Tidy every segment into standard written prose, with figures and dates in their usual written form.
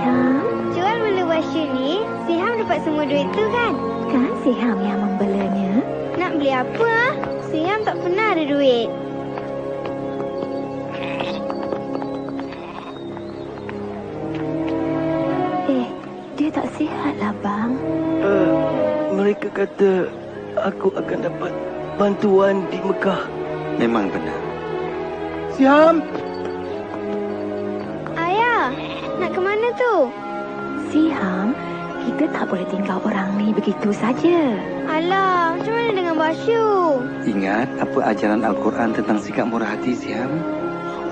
Siham? Jual beli washer ni, Siham dapat semua duit tu kan? Kan Siham yang membelanya? Nak beli apa? Siham tak pernah ada duit. Dia tak sihat lah, bang. Mereka kata aku akan dapat bantuan di Mekah. Memang benar. Siham! Ayah, nak ke mana tu? Siham, kita tak boleh tinggal orang ni begitu saja. Alah, macam mana dengan Basyu? Ingat apa ajaran Al-Quran tentang sikap murah hati, Siham?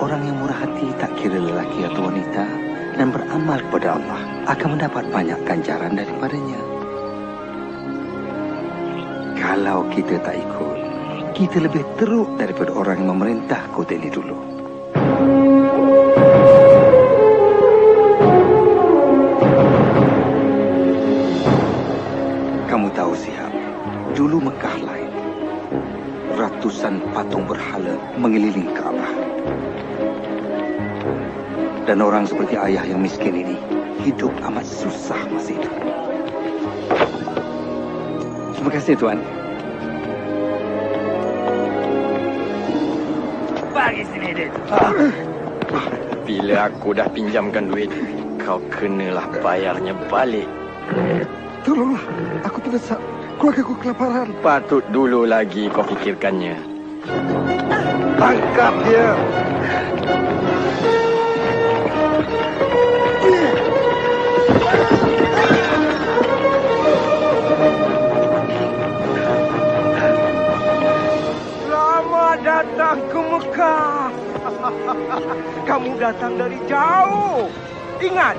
Orang yang murah hati tak kira lelaki atau wanita dan beramal kepada Allah akan mendapat banyak ganjaran daripadanya. Kalau kita tak ikut, kita lebih teruk daripada orang yang memerintah kota ini dulu. Kamu tahu, Siham, dulu Mekah lain. Ratusan patung berhala mengelilingi Kaabah. Dan orang seperti ayah yang miskin ini hidup amat susah masa itu. Terima kasih, Tuan. Bagi sini, Din. Bila aku dah pinjamkan duit, kau kenalah bayarnya balik. Tolonglah, aku terdesak. Keluargaku kelaparan. Patut dulu lagi kau fikirkannya. Tangkap dia! Selamat datang ke Mekah. Kamu datang dari jauh. Ingat,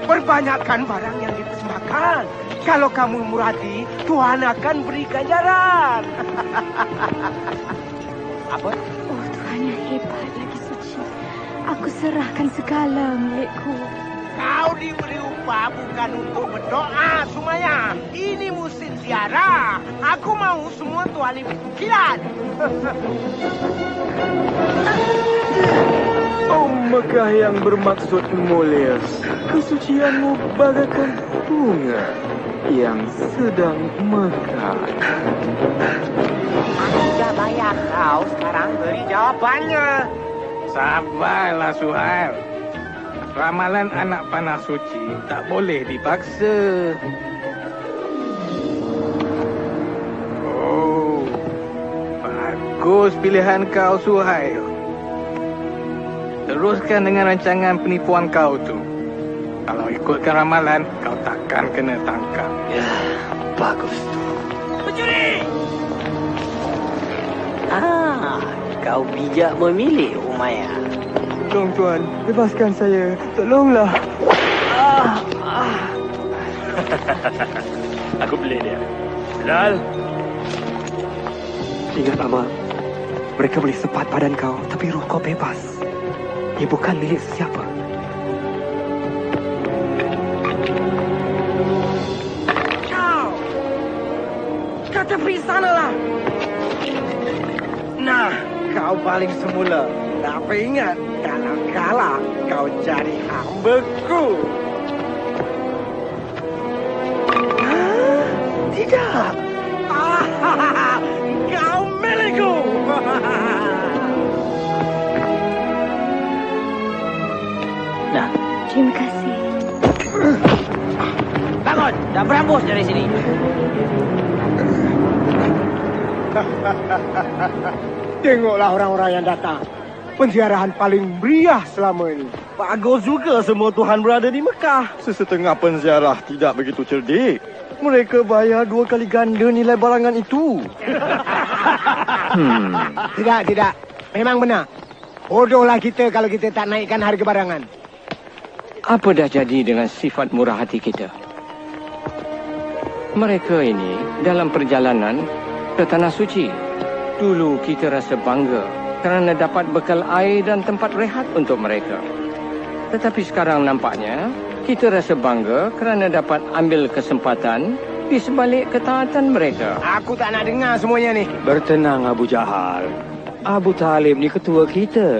perbanyakkan barang yang dipersembahkan. Kalau kamu murah hati, Tuhan akan beri ganjaran. Apa? Oh, Tuhan yang hebat lagi suci. Aku serahkan segala milikku. Kau diberi upah bukan untuk berdoa, Sumaya. Ini musim ziarah. Aku mau semua tuan ibu kilat. Oh, Mekah yang bermaksud mulia, kesucianmu bagaikan bunga yang sedang mekar. Aku dah bayar kau, sekarang beri jawabannya. Sabarlah, Suhail. Ramalan anak panah suci tak boleh dipaksa. Oh, bagus pilihan kau, Suhail. Teruskan dengan rancangan penipuan kau tu. Kalau ikutkan ramalan, kau takkan kena tangkap. Ya, bagus tu. Pencuri! Kau bijak memilih, Umayyah. Tolong Tuan, bebaskan saya. Tolonglah. Aku beli dia. Bilal. Ingat, Amal. Mereka boleh sepat badan kau, tapi roh kau bebas. Ia bukan milik sesiapa. Kau tepi sanalah. Nah, kau paling semula. Tapi ingat, kalau kalah, kau jadi hambaku. Tidak. Kau milikku. Nah, Terima kasih. bangun. Dah berambus dari sini. Tengoklah orang-orang yang datang. Penziarahan paling meriah selama ini. Bagus juga semua Tuhan berada di Mekah. Sesetengah penziarah tidak begitu cerdik. Mereka bayar 2 kali ganda nilai barangan itu. Tidak. Memang benar. Bodohlah kita kalau kita tak naikkan harga barangan. Apa dah jadi dengan sifat murah hati kita? Mereka ini dalam perjalanan ke Tanah Suci. Dulu kita rasa bangga kerana dapat bekal air dan tempat rehat untuk mereka. Tetapi sekarang nampaknya kita rasa bangga kerana dapat ambil kesempatan di sebalik ketaatan mereka. Aku tak nak dengar semuanya ni. Bertenang, Abu Jahal. Abu Talib ni ketua kita.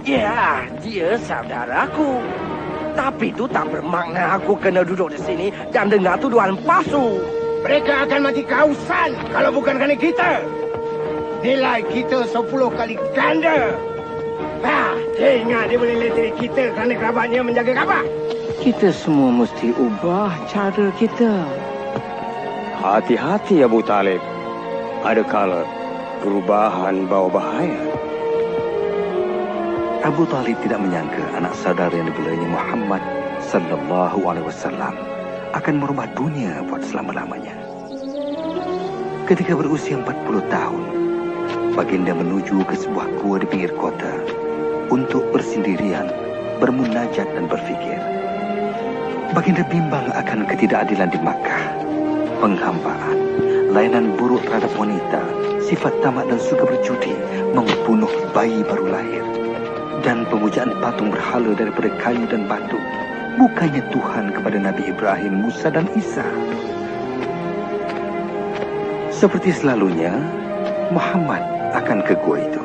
Ya, dia saudaraku. Tapi itu tak bermakna aku kena duduk di sini dan dengar tuduhan palsu. Mereka akan mati kehausan kalau bukan kerana kita. Nilai kita 10 kali ganda. Dia ingat dia boleh leteri kita kerana kerabatnya menjaga Kaabah. Kita semua mesti ubah cara kita. Hati-hati Abu Talib. Ada kala perubahan bawa bahaya. Abu Talib tidak menyangka anak saudara yang dibelanya Muhammad sallallahu alaihi wasallam akan merubah dunia buat selama-lamanya. Ketika berusia 40 tahun, baginda menuju ke sebuah gua di pinggir kota untuk bersendirian, bermunajat dan berfikir. Baginda bimbang akan ketidakadilan di Makkah, penghampaan, layanan buruk terhadap wanita, sifat tamak dan suka berjudi, membunuh bayi baru lahir, dan pemujaan patung berhala daripada kayu dan batu. Bukannya Tuhan kepada Nabi Ibrahim, Musa dan Isa. Seperti selalunya, Muhammad akan ke gua itu.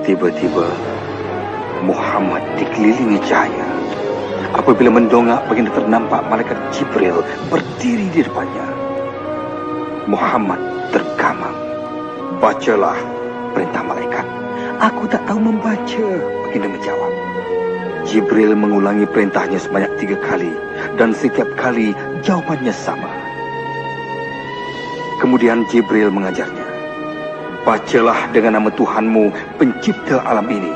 Tiba-tiba, Muhammad dikelilingi cahaya. Apabila mendongak, baginda ternampak malaikat Jibril berdiri di depannya. Muhammad tergamang. Bacalah perintah malaikat. Aku tak tahu membaca, baginda menjawab. Jibril mengulangi perintahnya sebanyak 3 kali dan setiap kali jawabannya sama. Kemudian Jibril mengajarnya. Bacalah dengan nama Tuhanmu, pencipta alam ini.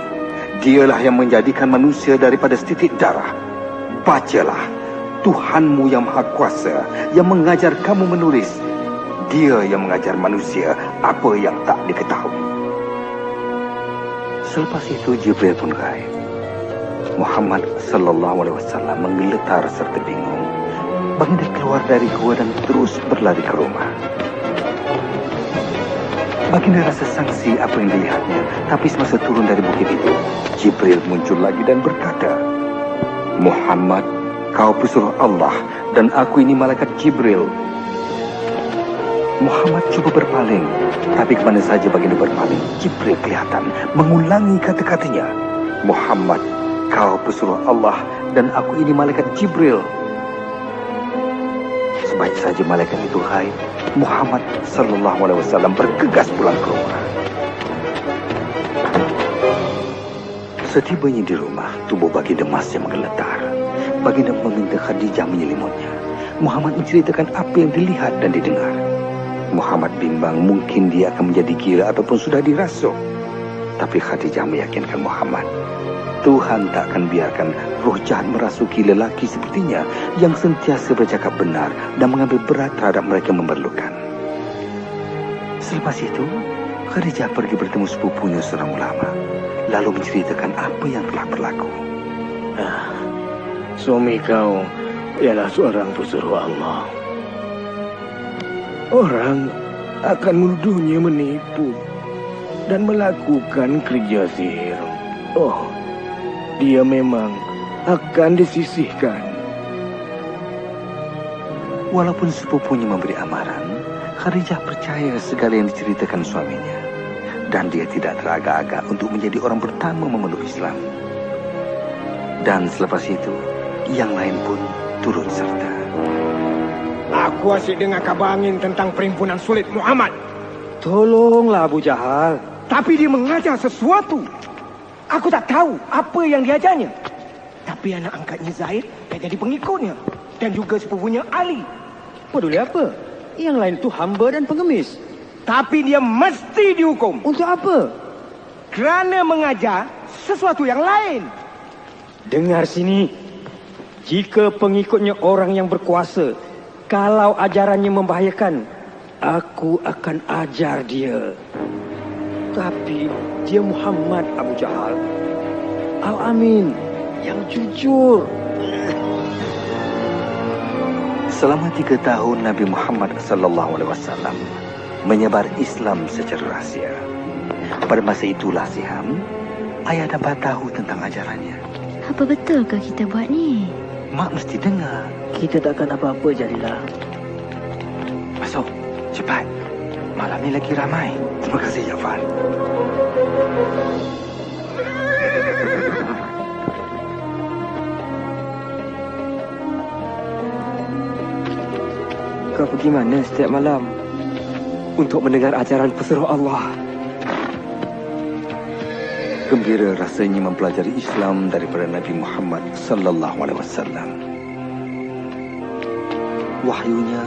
Dialah yang menjadikan manusia daripada setitik darah. Bacalah, Tuhanmu yang Maha Kuasa, yang mengajar kamu menulis. Dia yang mengajar manusia apa yang tak diketahui. Selepas itu Jibril pun gaib. Muhammad sallallahu alaihi wasallam menggeletar serta bingung. Baginda keluar dari gua dan terus berlari ke rumah. Baginda rasa sangsi apa yang dilihatnya, tapi semasa turun dari bukit itu, Jibril muncul lagi dan berkata, Muhammad, kau pesuruh Allah dan aku ini malaikat Jibril. Muhammad cuba berpaling, tapi kemana saja baginda berpaling, Jibril kelihatan mengulangi kata-katanya. Muhammad, kau pesuruh Allah dan aku ini malaikat Jibril. Sebaik saja malaikat itu gaib, Muhammad sallallahu alaihi wasallam bergegas pulang ke rumah. Setibanya di rumah, tubuh baginda masih menggeletar. Baginda meminta Khadijah menyelimutnya. Muhammad menceritakan apa yang dilihat dan didengar. Muhammad bimbang mungkin dia akan menjadi gila ataupun sudah dirasuk. Tapi Khadijah meyakinkan Muhammad, Tuhan tak akan biarkan roh jahat merasuki lelaki sepertinya yang sentiasa bercakap benar dan mengambil berat terhadap mereka yang memerlukan. Selepas itu, Khadijah pergi bertemu sepupunya seorang ulama, lalu menceritakan apa yang telah berlaku. Suami kau ialah seorang pesuruh Allah. Orang akan menuduhnya menipu dan melakukan kerja sihir. Oh, dia memang akan disisihkan. Walaupun sepupunya memberi amaran, Khadijah percaya segala yang diceritakan suaminya. Dan dia tidak teragak-agak untuk menjadi orang pertama memeluk Islam. Dan selepas itu, yang lain pun turut serta. Aku asyik dengar kabar angin tentang perhimpunan sulit Muhammad. Tolonglah Abu Jahal. Tapi dia mengajar sesuatu. Aku tak tahu apa yang diajarnya. Tapi anak angkatnya Zaid dah jadi pengikutnya. Dan juga sepupunya Ali. Peduli apa? Yang lain tu hamba dan pengemis. Tapi dia mesti dihukum. Untuk apa? Kerana mengajar sesuatu yang lain. Dengar sini. Jika pengikutnya orang yang berkuasa, kalau ajarannya membahayakan, aku akan ajar dia. Tapi dia Muhammad Abu Jahal, Al-Amin, yang jujur. Selama 3 tahun Nabi Muhammad sallallahu alaihi wasallam menyebar Islam secara rahsia. Pada masa itulah Siham, ayah dapat tahu tentang ajarannya. Apa betulkah kita buat ni? Mak mesti dengar. Kita takkan apa-apa, Jadilah. Masuk, cepat. Malam ni lagi ramai. Terima kasih, Jafar. Kau pergi mana setiap malam untuk mendengar ajaran pesuruh Allah? Gembira rasanya mempelajari Islam daripada Nabi Muhammad sallallahu alaihi wasallam. Wahyunya,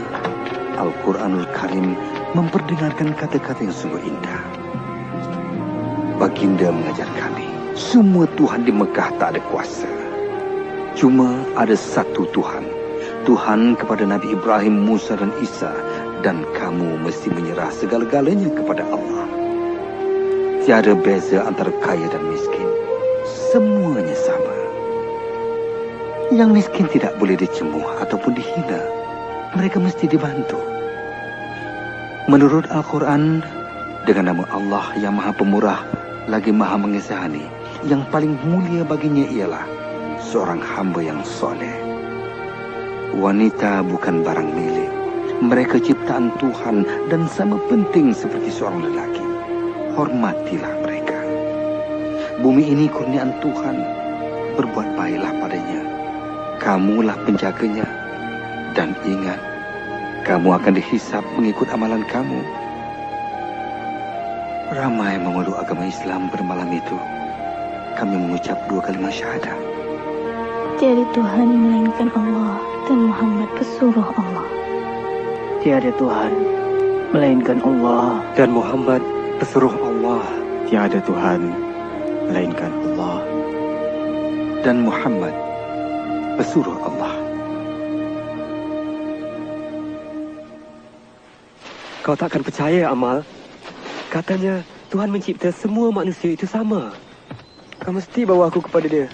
Al-Quranul Karim memperdengarkan kata-kata yang sungguh indah. Baginda mengajar kami, semua Tuhan di Mekah tak ada kuasa. Cuma ada satu Tuhan. Tuhan kepada Nabi Ibrahim, Musa dan Isa. Dan kamu mesti menyerah segala-galanya kepada Allah. Tiada beza antara kaya dan miskin. Semuanya sama. Yang miskin tidak boleh dicemuh ataupun dihina. Mereka mesti dibantu. Menurut Al-Quran, dengan nama Allah yang Maha Pemurah, lagi Maha Mengasihani, yang paling mulia baginya ialah seorang hamba yang soleh. Wanita bukan barang milik. Mereka ciptaan Tuhan dan sama penting seperti seorang lelaki. Hormatilah mereka. Bumi ini kurniaan Tuhan. Berbuat baiklah padanya. Kamulah penjaganya. Dan ingat, kamu akan dihisap mengikut amalan kamu. Ramai memeluk agama Islam pada malam itu. Kami mengucap 2 kalimat syahadah. Tiada Tuhan melainkan Allah dan Muhammad pesuruh Allah. Tiada Tuhan melainkan Allah Dan Muhammad pesuruh Allah. Tiada Tuhan melainkan Allah. Dan Muhammad pesuruh Allah. Kau takkan percaya, Amal. Katanya Tuhan mencipta semua manusia itu sama. Kau mesti bawa aku kepada dia.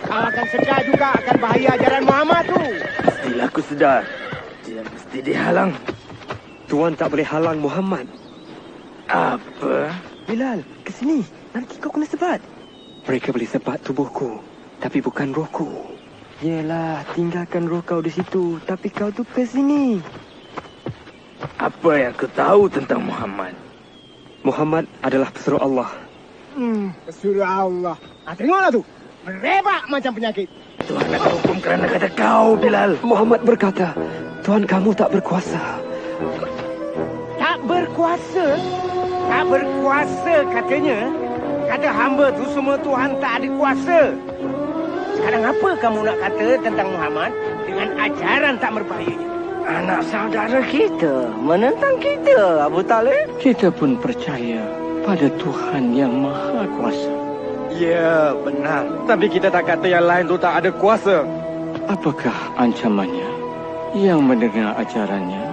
Kau akan sedar juga akan bahaya ajaran Muhammad tu. Pastilah aku sedar. Dia mesti dihalang. Tuan tak boleh halang Muhammad. Apa? Bilal, ke sini. Nanti kau kena sebat. Mereka boleh sebat tubuhku, tapi bukan rohku. Yelah, tinggalkan roh kau di situ, tapi kau tu ke sini. Apa yang kau tahu tentang Muhammad? Muhammad adalah pesuruh Allah. Pesuruh Allah. Tengoklah tu. Merebak macam penyakit. Tuhan akan hukum kerana kata kau, Bilal. Muhammad berkata, Tuhan kamu tak berkuasa. Tak berkuasa? Tak berkuasa katanya. Kata hamba tu semua Tuhan tak ada kuasa. Sekarang apa kamu nak kata tentang Muhammad dengan ajaran tak berbahayanya? Anak saudara kita menentang kita, Abu Talib. Kita pun percaya pada Tuhan yang Maha Kuasa. Ya, benar. Tapi kita tak kata yang lain tu tak ada kuasa. Apakah ancamannya? Yang mendengar ajarannya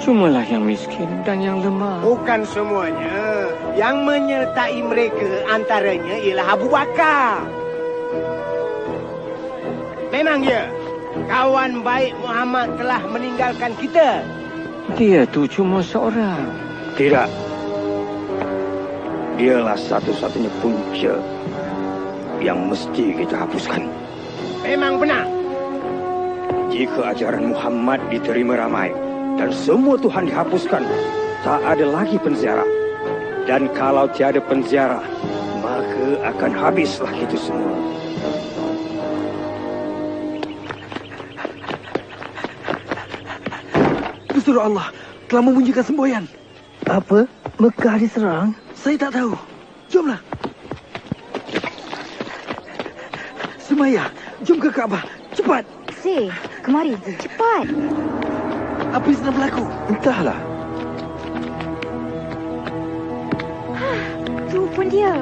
cumalah yang miskin dan yang lemah. Bukan semuanya. Yang menyertai mereka antaranya ialah Abu Bakar. Memang ya, kawan baik Muhammad telah meninggalkan kita. Dia tu cuma seorang. Tidak. Dialah satu-satunya punca yang mesti kita hapuskan. Memang benar. Jika ajaran Muhammad diterima ramai dan semua Tuhan dihapuskan, tak ada lagi penziarah. Dan kalau tiada penziarah, maka akan habislah itu semua. Pesuruh Allah telah memunyikan semboyan. Apa? Mekah diserang? Saya tak tahu. Jomlah. Sumaya, jom ke Kaabah. Cepat. Si, kemari. Cepat. Apa yang sedang berlaku? Entahlah. Tu pun dia.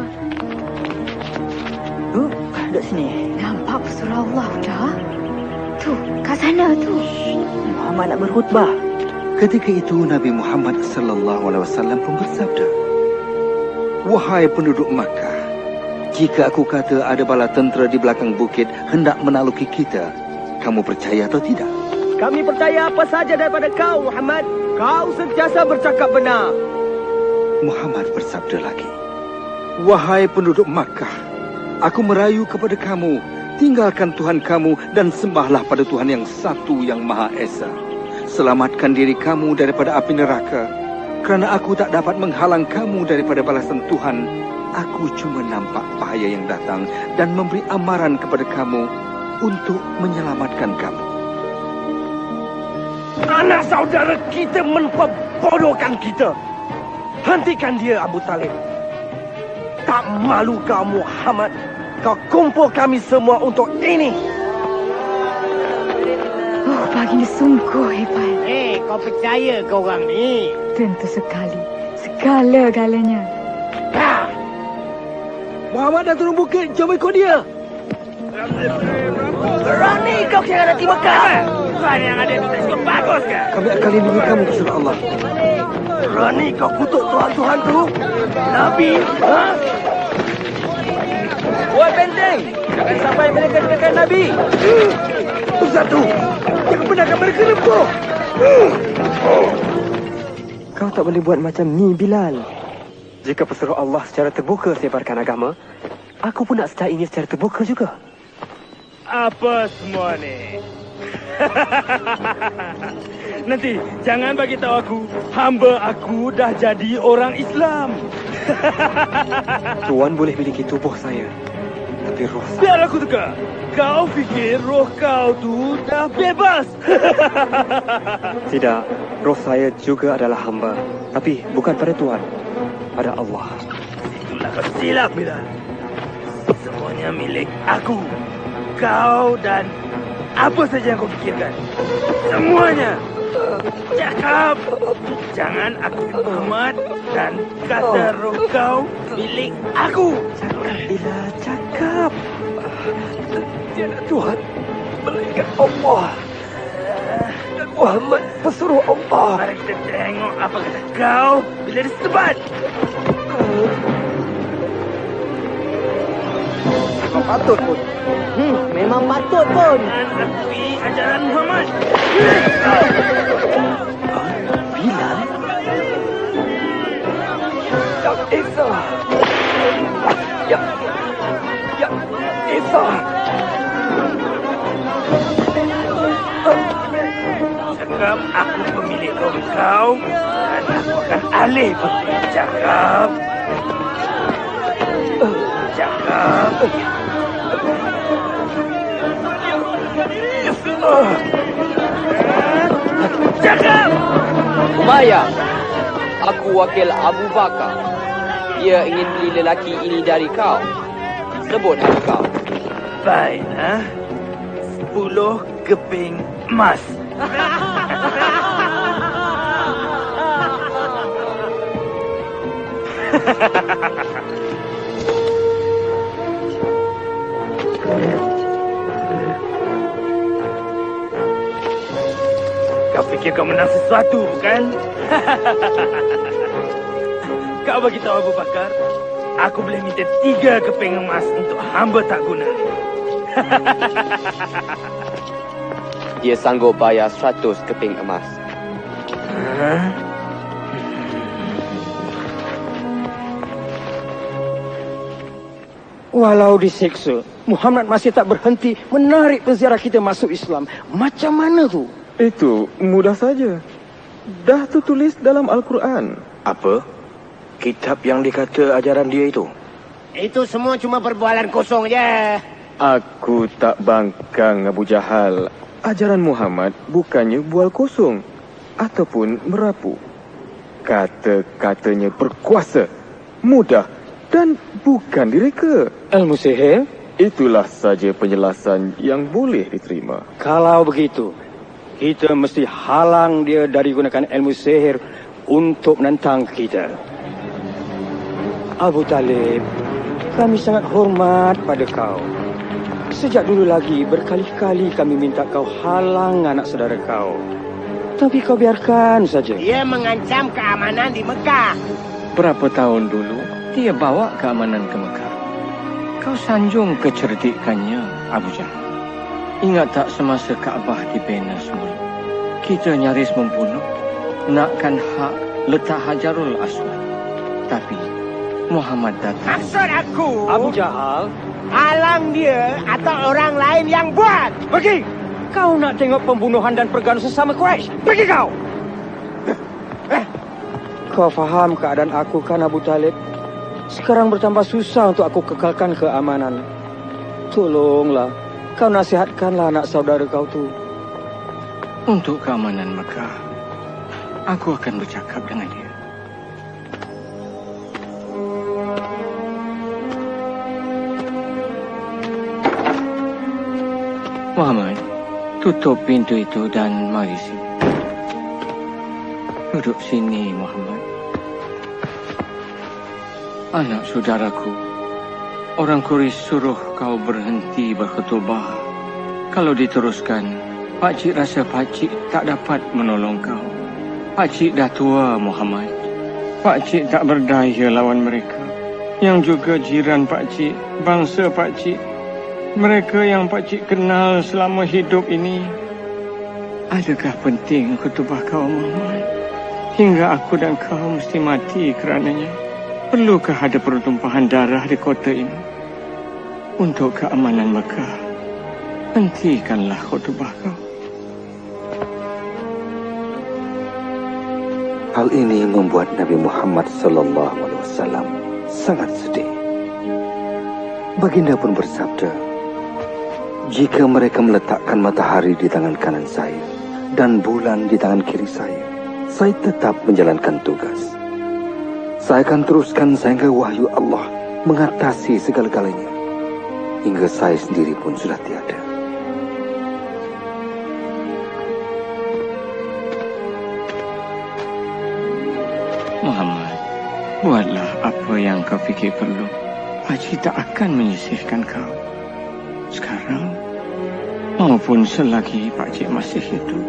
Duduk sini. Nampak pesuruh Allah dah. Tu, kat sana tu. Muhammad nak berkhutbah. Ketika itu Nabi Muhammad sallallahu alaihi wasallam pun bersabda, "Wahai penduduk Makkah, jika aku kata ada bala tentera di belakang bukit hendak menakluki kita, kamu percaya atau tidak?" Kami percaya apa saja daripada kau, Muhammad. Kau sentiasa bercakap benar. Muhammad bersabda lagi, "Wahai penduduk Makkah, aku merayu kepada kamu, tinggalkan Tuhan kamu dan sembahlah pada Tuhan yang satu yang Maha Esa. Selamatkan diri kamu daripada api neraka. Kerana aku tak dapat menghalang kamu daripada balasan Tuhan. Aku cuma nampak bahaya yang datang dan memberi amaran kepada kamu untuk menyelamatkan kamu." Anak saudara kita memperbodohkan kita. Hentikan dia, Abu Talib. Tak malu kau, Muhammad? Kau kumpul kami semua untuk ini. Oh, baginda sungguh hebat. Kau percaya ke orang ni? Tentu sekali. Segala-galanya. Muhammad dah turun bukit. Jom ikut dia. Berani kau kira nanti Mekah? Tuhan yang ada itu tak cukup bagus ke? Kami akan lindungi kamu, Rasulullah Allah. Berani kau kutuk Tuhan-Tuhan tu? Nabi? Ha? Buat benteng. Jangan sampai mereka dengarkan Nabi. Ustaz tu, jangan benarkan mereka lempuh. Kau tak boleh buat macam ni, Bilal. Jika pesuruh Allah secara terbuka sebarkan agama, aku pun nak sertainya secara terbuka juga. Apa semua ni? Nanti jangan bagi tahu aku, hamba aku dah jadi orang Islam. Tuan boleh miliki tubuh saya, tapi roh saya... Biar aku teka. Kau fikir roh kau tu dah bebas? Tidak, roh saya juga adalah hamba. Tapi bukan pada Tuan, pada Allah. Itulah kau silap, Bilal. Semuanya milik aku. Kau dan apa saja yang kau fikirkan. Semuanya. Cakap. Jangan aku Muhammad dan kata roh kau milik aku. Cakap, Bilal, cakap. Tiada Tuhan melainkan Allah. Dan Muhammad pesuruh Allah. Mari kita tengok apa kata kau bila disebat. Kau patut pun. Memang patut pun. Tapi ajaran Muhammad. Bilal? Ya Isa. Ya Isa. Cakap aku pemilik roh kau dan aku akan alih cakap. Cakap. Cakap. Umayyah, aku wakil Abu Bakar. Dia ingin beli lelaki ini dari kau. Sebut harga kau. Baiklah. 10 keping emas. Kau fikir kau menang sesuatu, bukan? Kau bagi tahu Abu Bakar, aku boleh minta 3 keping emas untuk hamba tak guna. Dia sanggup bayar 100 keping emas. Walau disiksa, Muhammad masih tak berhenti menarik penziarah kita masuk Islam. Macam mana tu? Itu mudah saja. Dah tertulis dalam Al-Quran. Apa? Kitab yang dikata ajaran dia itu? Itu semua cuma perbualan kosong je. Aku tak bangkang, Abu Jahal. Ajaran Muhammad bukannya bual kosong ataupun merapu. Kata-katanya berkuasa, mudah dan bukan direka. Ilmu sihir? Itulah saja penjelasan yang boleh diterima. Kalau begitu, kita mesti halang dia dari gunakan ilmu sihir untuk menentang kita. Abu Talib, kami sangat hormat pada kau. Sejak dulu lagi berkali-kali kami minta kau halang anak saudara kau. Tapi kau biarkan saja. Dia mengancam keamanan di Mekah. Berapa tahun dulu dia bawa keamanan ke Mekah. Kau sanjung kecerdikannya, Abu Jahal. Ingat tak semasa Kaabah dibina semula? Kita nyaris membunuh, nakkan hak letak Hajarul Aswad. Tapi Muhammad datang. Maksud aku, Abu Jahal, halang dia atau orang lain yang buat. pergi! Kau nak tengok pembunuhan dan pergaduhan sesama Quraisy? Pergi kau! Kau faham keadaan aku kan, Abu Talib? Sekarang bertambah susah untuk aku kekalkan keamanan. Tolonglah, kau nasihatkanlah anak saudara kau tu. Untuk keamanan Mekah, aku akan bercakap dengan dia. Muhammad, tutup pintu itu dan mari sini. Duduk sini, Muhammad. Anak saudaraku, orang Quraisy suruh kau berhenti berkhutbah. Kalau diteruskan, pakcik rasa pakcik tak dapat menolong kau. Pakcik dah tua, Muhammad. Pakcik tak berdaya lawan mereka. Yang juga jiran pakcik, bangsa pakcik. Mereka yang pakcik kenal selama hidup ini. Adakah penting khutbah kau, Muhammad? Hingga aku dan kau mesti mati kerananya. Perlukah ada pertumpahan darah di kota ini? Untuk keamanan Mekah, hentikanlah khutbah kau. Hal ini membuat Nabi Muhammad SAW sangat sedih. Baginda pun bersabda, jika mereka meletakkan matahari di tangan kanan saya dan bulan di tangan kiri saya tetap menjalankan tugas. Saya akan teruskan sehingga wahyu Allah mengatasi segala-galanya, hingga saya sendiri pun sudah tiada. Muhammad, buatlah apa yang kau fikir perlu. Pakcik tak akan menyisihkan kau. Sekarang, maupun selagi pakcik masih hidup.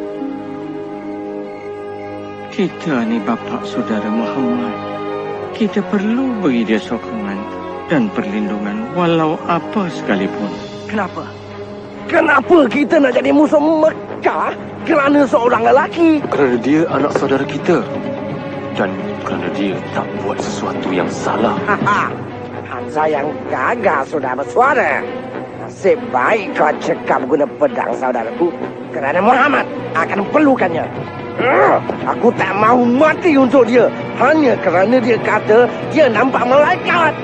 Kita ni bapa saudara Muhammad. Kita perlu beri dia sokongan dan perlindungan walau apa sekalipun. Kenapa? Kenapa kita nak jadi musuh Mekah? Kerana seorang lelaki. Kerana dia anak saudara kita. Dan kerana dia tak buat sesuatu yang salah. Hamzah yang gagal sudah bersuara. Nasib baik kau cekap guna pedang saudaraku. Kerana Muhammad akan perlukannya. Aku tak mahu mati untuk dia. Hanya kerana dia kata dia nampak malaikat.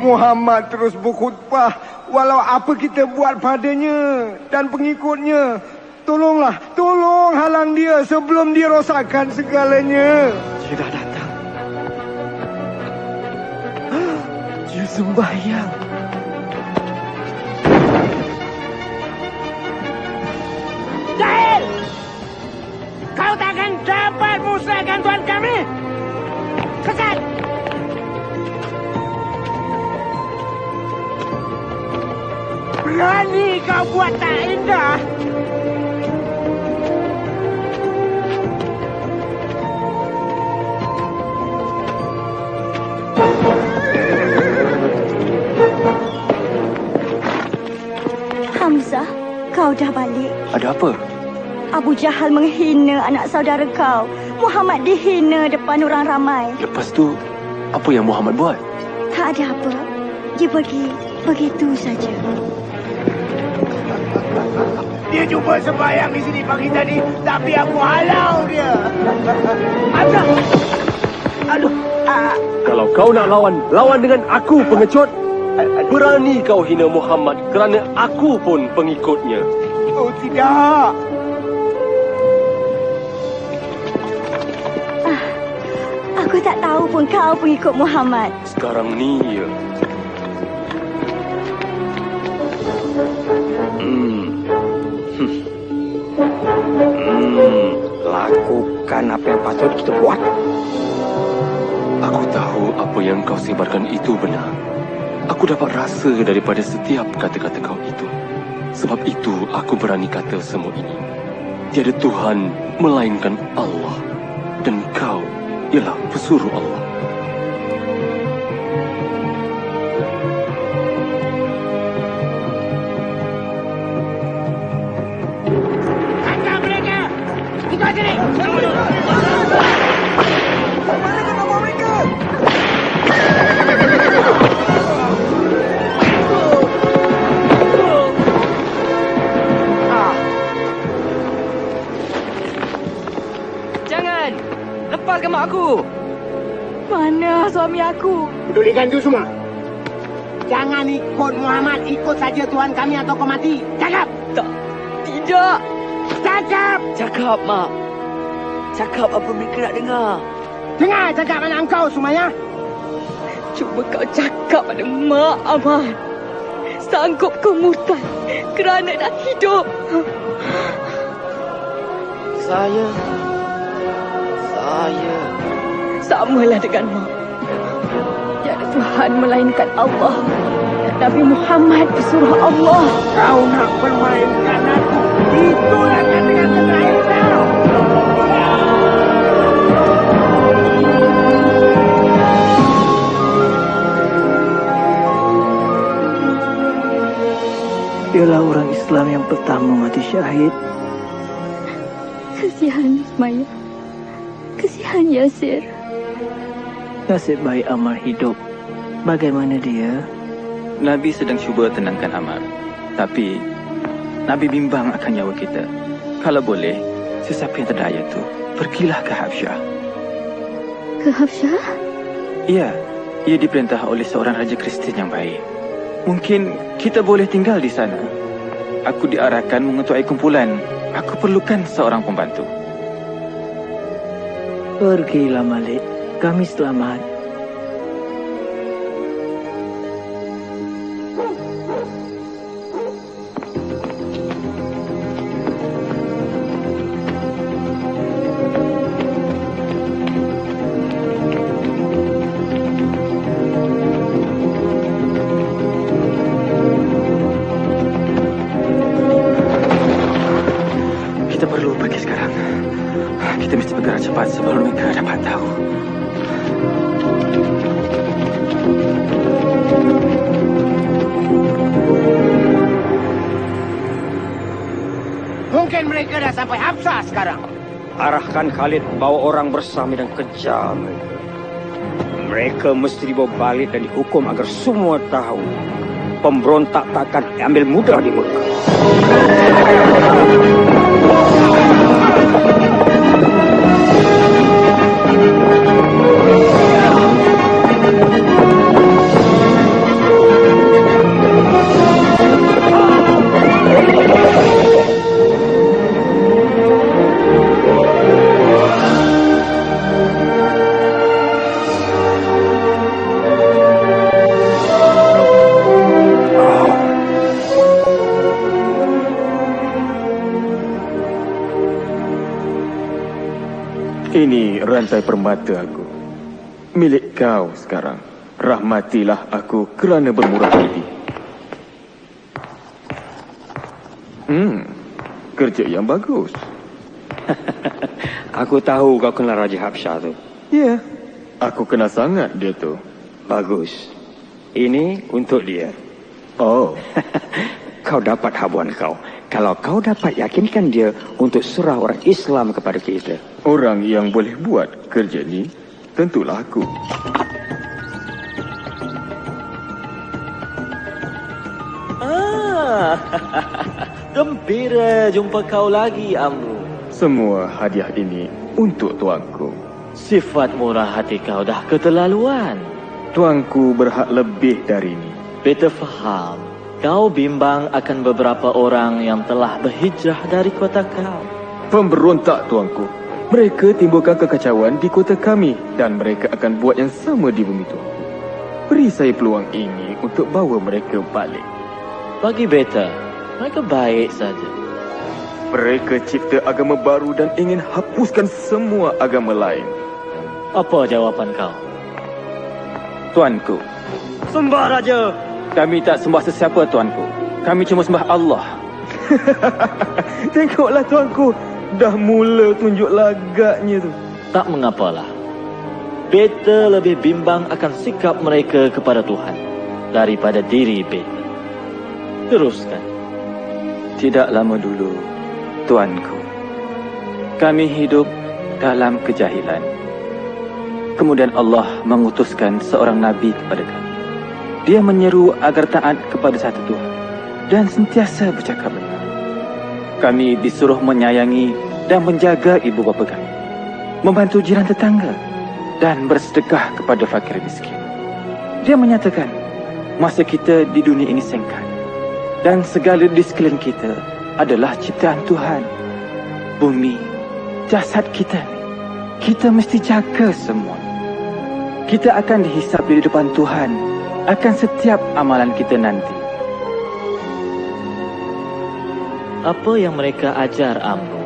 Muhammad terus berkhutbah walau apa kita buat padanya dan pengikutnya. Tolong halang dia sebelum dia rosakkan segalanya. Dia dah datang. Dia sembahyang. Jahil! Kau takkan dapat musnahkan Tuhan kami! Sesat! Berani kau buat tak indah! Hamzah, kau dah balik. Ada apa? Abu Jahal menghina anak saudara kau. Muhammad dihina depan orang ramai. Lepas tu, apa yang Muhammad buat? Tak ada apa. Dia pergi begitu saja. Dia cuba sembahyang di sini pagi tadi, tapi aku halau dia. Aduh. Kalau kau nak lawan dengan aku, pengecut. Berani kau hina Muhammad kerana aku pun pengikutnya. Oh tidak. Aku tak tahu pun kau pengikut Muhammad. Sekarang ni ya. Lakukan apa yang patut kita buat. Aku tahu apa yang kau sebarkan itu benar. Aku dapat rasa daripada setiap kata-kata kau itu. Sebab itu aku berani kata semua ini. Tiada Tuhan melainkan Allah. Dan kau ialah pesuruh Allah. Tangkap mereka! Kita sini! Mana kau bawa mereka? Jangan! Lepaskan mak aku! Mana suami aku? Pedulikan tu semua. Jangan ikut Muhammad, ikut saja Tuhan kami atau kau mati. Cakap! Tak, tidak. Cakap! Cakap, Mak. Cakap apa mereka nak dengar. Dengar cakap anak engkau, Sumaya. Cuba kau cakap pada Mak, Ahmad. Sanggup kau murtad kerana nak hidup. Saya Samalah dengan Mak. Tiada Tuhan melainkan Allah. Dan Nabi Muhammad disuruh Allah. Kau nak permainkan aku. Itulah kata-kata terakhir kau. Ialah orang Islam yang pertama mati syahid. Kesian Ismail. Kesian Yasir. Nasib baik Ammar hidup. Bagaimana dia? Nabi sedang cuba tenangkan Ammar. Tapi Nabi bimbang akan nyawa kita. Kalau boleh, sesiapa yang terdaya tu, pergilah ke Habsyah. Ke Habsyah? Ya, ia diperintah oleh seorang raja Kristian yang baik. Mungkin kita boleh tinggal di sana. Aku diarahkan mengetuai kumpulan. Aku perlukan seorang pembantu. Pergilah Malik. Kami selamat. Kita perlu pergi sekarang. Kita mesti bergerak cepat sebelum mereka dapat tahu. Mungkin mereka dah sampai Habsyah sekarang. Arahkan Khalid bawa orang bersama dan kejar mereka. Mereka mesti dibawa balik dan dihukum agar semua tahu pemberontak takkan ambil mudah di Mekah. Ini rantai permata aku. Milik kau sekarang. Rahmatilah aku kerana bermurah hati. Kerja yang bagus. Aku tahu kau kenal Raja Habsyah tu. Ya, aku kenal sangat dia tu. Bagus. Ini untuk dia. Oh. Kau dapat habuan kau. Kalau kau dapat yakinkan dia untuk serah orang Islam kepada kita. Orang yang boleh buat kerja ni tentulah aku. Gembira jumpa kau lagi, Amru. Semua hadiah ini untuk tuanku. Sifat murah hati kau dah keterlaluan. Tuanku berhak lebih dari ini. Beta faham. Kau bimbang akan beberapa orang yang telah berhijrah dari kota kau. Pemberontak, tuanku. Mereka timbulkan kekacauan di kota kami dan mereka akan buat yang sama di bumi tuanku. Beri saya peluang ini untuk bawa mereka balik. Bagi beta, mereka baik saja. Mereka cipta agama baru dan ingin hapuskan semua agama lain. Apa jawapan kau? Tuanku. Sembah Raja. Kami tak sembah sesiapa, tuanku. Kami cuma sembah Allah. Tengoklah, tuanku. Dah mula tunjuk lagaknya tu. Tak mengapalah. Beta lebih bimbang akan sikap mereka kepada Tuhan daripada diri beta. Teruskan. Tidak lama dulu, tuanku, kami hidup dalam kejahilan. Kemudian Allah mengutuskan seorang Nabi kepada kami. Dia menyeru agar taat kepada satu Tuhan dan sentiasa bercakap benar. Kami disuruh menyayangi dan menjaga ibu bapa kami, membantu jiran tetangga dan bersedekah kepada fakir miskin. Dia menyatakan, masa kita di dunia ini singkat. Dan segala di sekeliling kita adalah ciptaan Tuhan. Bumi, jasad kita ni, kita mesti jaga semua. Kita akan dihisap di depan Tuhan akan setiap amalan kita nanti. Apa yang mereka ajar, Amru,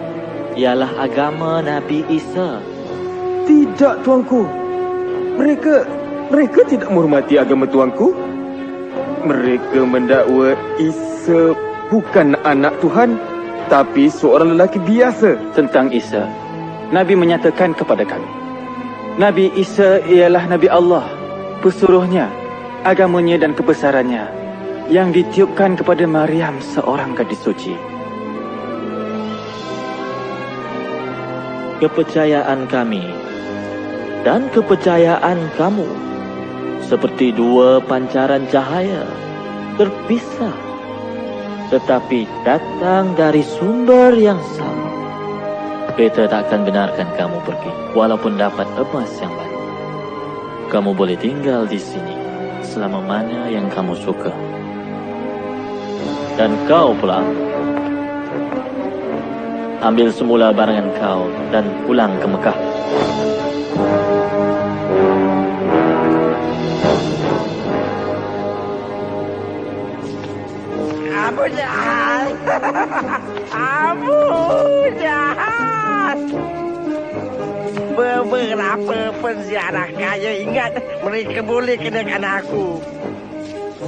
ialah agama Nabi Isa. Tidak, tuanku. Mereka tidak menghormati agama tuanku. Mereka mendakwa Isa bukan anak Tuhan, tapi seorang lelaki biasa. Tentang Isa, Nabi menyatakan kepada kami, Nabi Isa ialah Nabi Allah, pesuruhnya, agamanya dan kebesarannya yang ditiupkan kepada Maryam, seorang gadis suci. Kepercayaan kami dan kepercayaan kamu seperti dua pancaran cahaya, terpisah, tetapi datang dari sumber yang sama. Beta tak akan benarkan kamu pergi, walaupun dapat emas yang banyak. Kamu boleh tinggal di sini selama mana yang kamu suka. Dan kau pula, ambil semula barangan kau dan pulang ke Mekah. Abu Jahal! Abu Jahal! Beberapa penziarah kaya ingat mereka boleh kenakan aku.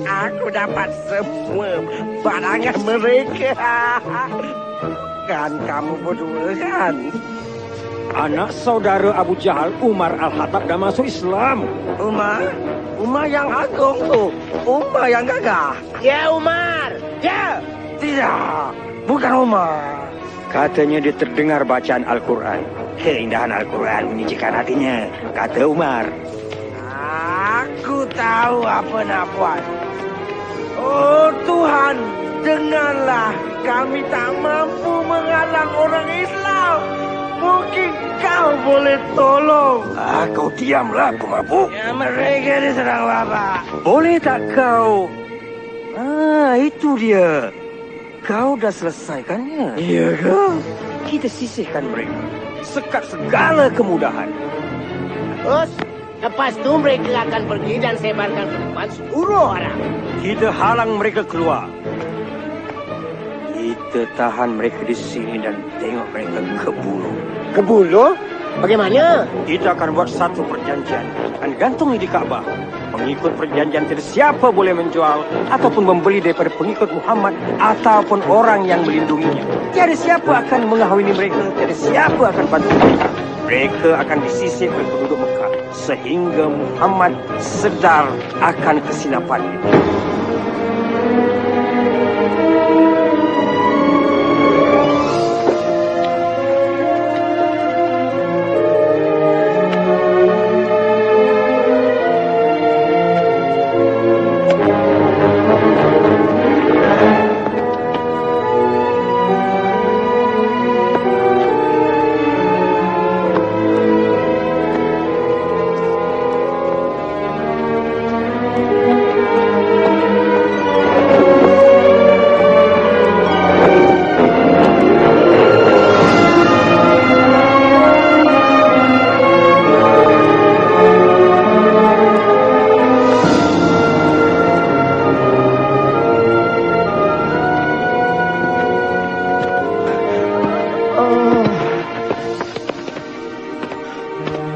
Aku dapat semua barangan mereka. Kan kamu berdua kan? Anak saudara Abu Jahal, Umar Al-Khattab, dah masuk Islam. Umar? Umar yang agung tu. Umar yang gagah. Ya, Umar. Ya. Tidak. Bukan Umar. Katanya dia terdengar bacaan Al-Quran. Keindahan Al-Quran menyejukkan hatinya, kata Umar. Aku tahu apa nak buat. Oh Tuhan, dengarlah. Kami tak mampu menghalang orang Islam. Mungkin kau boleh tolong. Kau diamlah, pemabuk. Ya, mereka diserang Bapak. Boleh tak kau? Itu dia. Kau dah selesaikannya. Iya ke? Kita sisihkan mereka. Sekat segala kemudahan. Terus, lepas tu mereka akan pergi dan sebarkan pengumuman seluruh orang. Kita halang mereka keluar. Kita tahan mereka di sini dan tengok mereka ke bulu. Ke bulu? Bagaimana? Kita akan buat satu perjanjian dan gantungi di Kaabah. Pengikut perjanjian tidak siapa boleh menjual ataupun membeli daripada pengikut Muhammad ataupun orang yang melindunginya. Tiada siapa akan mengahwini mereka, tiada siapa akan bantu mereka. Mereka akan disisih oleh penduduk Mekah sehingga Muhammad sedar akan kesilapannya.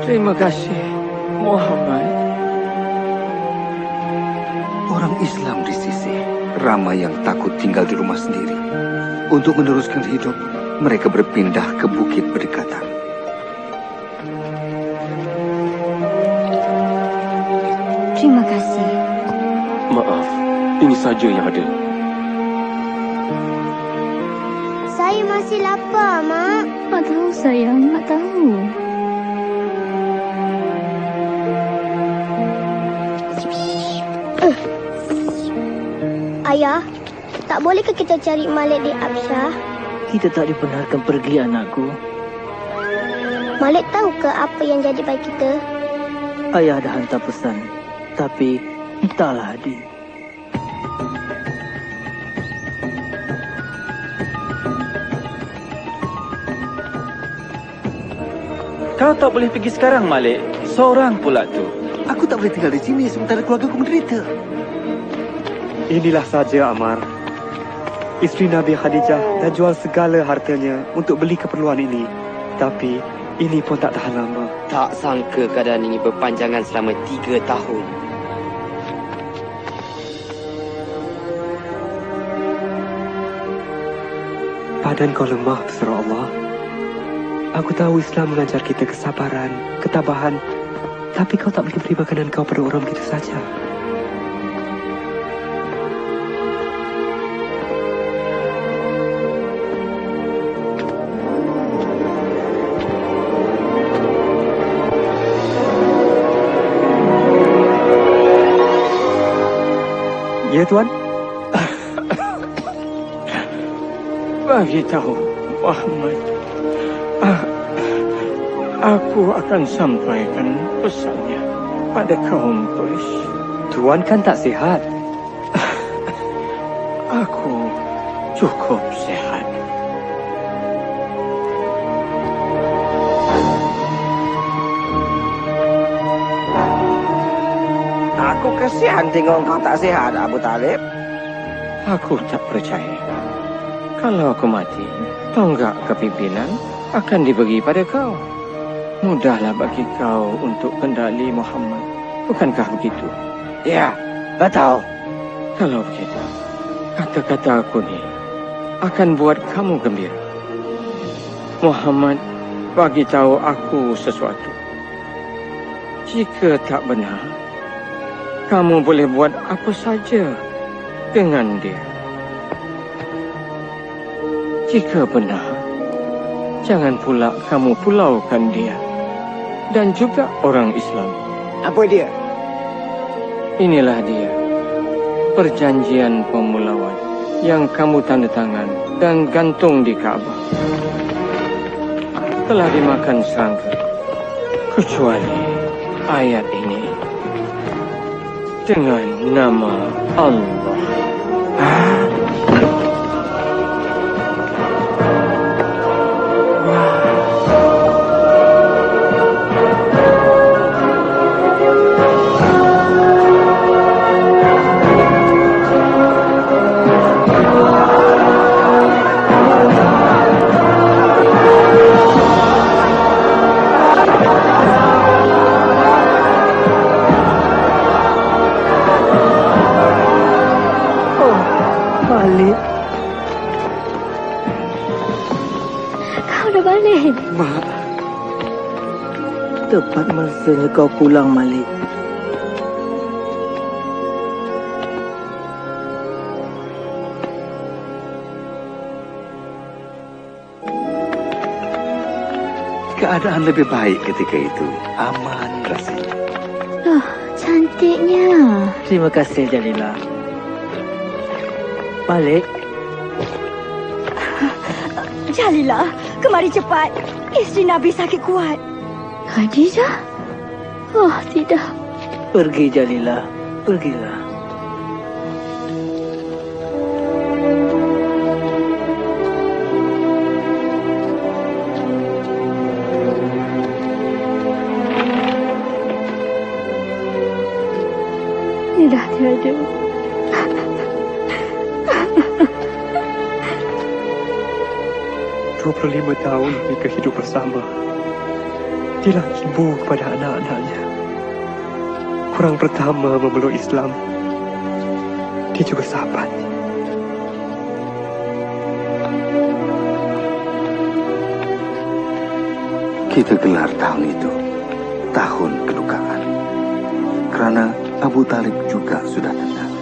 Terima kasih, Muhammad. Orang Islam di sisi ramai yang takut tinggal di rumah sendiri. Untuk meneruskan hidup, mereka berpindah ke bukit berdekatan. Terima kasih. Maaf, ini saja yang ada. Saya masih lapar, Mak. Mak tahu, sayang. Mak tahu. Ayah, tak bolehkah kita cari Malik di Absyah? Kita tak dibenarkan pergi, anakku. Malik tahu ke apa yang jadi baik kita? Ayah dah hantar pesan. Tapi, entahlah, adik. Kau tak boleh pergi sekarang, Malik. Seorang pula tu. Aku tak boleh tinggal di sini sementara keluarga aku menderita. Inilah saja, Ammar. Isteri Nabi Khadijah dah jual segala hartanya untuk beli keperluan ini. Tapi ini pun tak tahan lama. Tak sangka keadaan ini berpanjangan selama 3 tahun. Badan kau lemah, terserah Allah. Aku tahu Islam mengajar kita kesabaran, ketabahan. Tapi kau tak boleh beri makanan kau pada orang begitu saja. Ya, Tuan. Bagi tahu Muhammad, aku akan sampaikan pesannya pada kaum Quraisy. Tuan kan tak sihat. Aku cukup sihat. Aku kesian tengok kau tak sihat, Abu Talib. Aku tak percaya. Kalau aku mati, tonggak kepimpinan akan dibagi pada kau. Mudahlah bagi kau untuk kendali Muhammad. Bukankah begitu? Ya, betul. Kalau begitu, kata-kata aku ni akan buat kamu gembira. Muhammad bagi tahu aku sesuatu. Jika tak benar, kamu boleh buat apa saja dengan dia. Jika benar, jangan pula kamu pulaukan dia dan juga orang Islam. Apa dia? Inilah dia, perjanjian pemulauan yang kamu tanda tangan dan gantung di Kaabah. Telah dimakan serangga, kecuali ayat ini. Dengan nama Allah. Mak, tepat masanya kau pulang, Malik. Keadaan lebih baik ketika itu. Aman rasanya. Oh, cantiknya. Terima kasih, Jalila. Malik. Jalila, kemari cepat. Isteri Nabi sakit kuat. Khadijah? Oh, tidak. Pergi, Jalila. Pergilah. Tidak tiada. 25 tahun mereka hidup bersama. Dialah ibu kepada anak-anaknya. Orang pertama memeluk Islam. Dia juga sahabat. Kita gelar tahun itu tahun kedukaan. Kerana Abu Talib juga sudah tenang.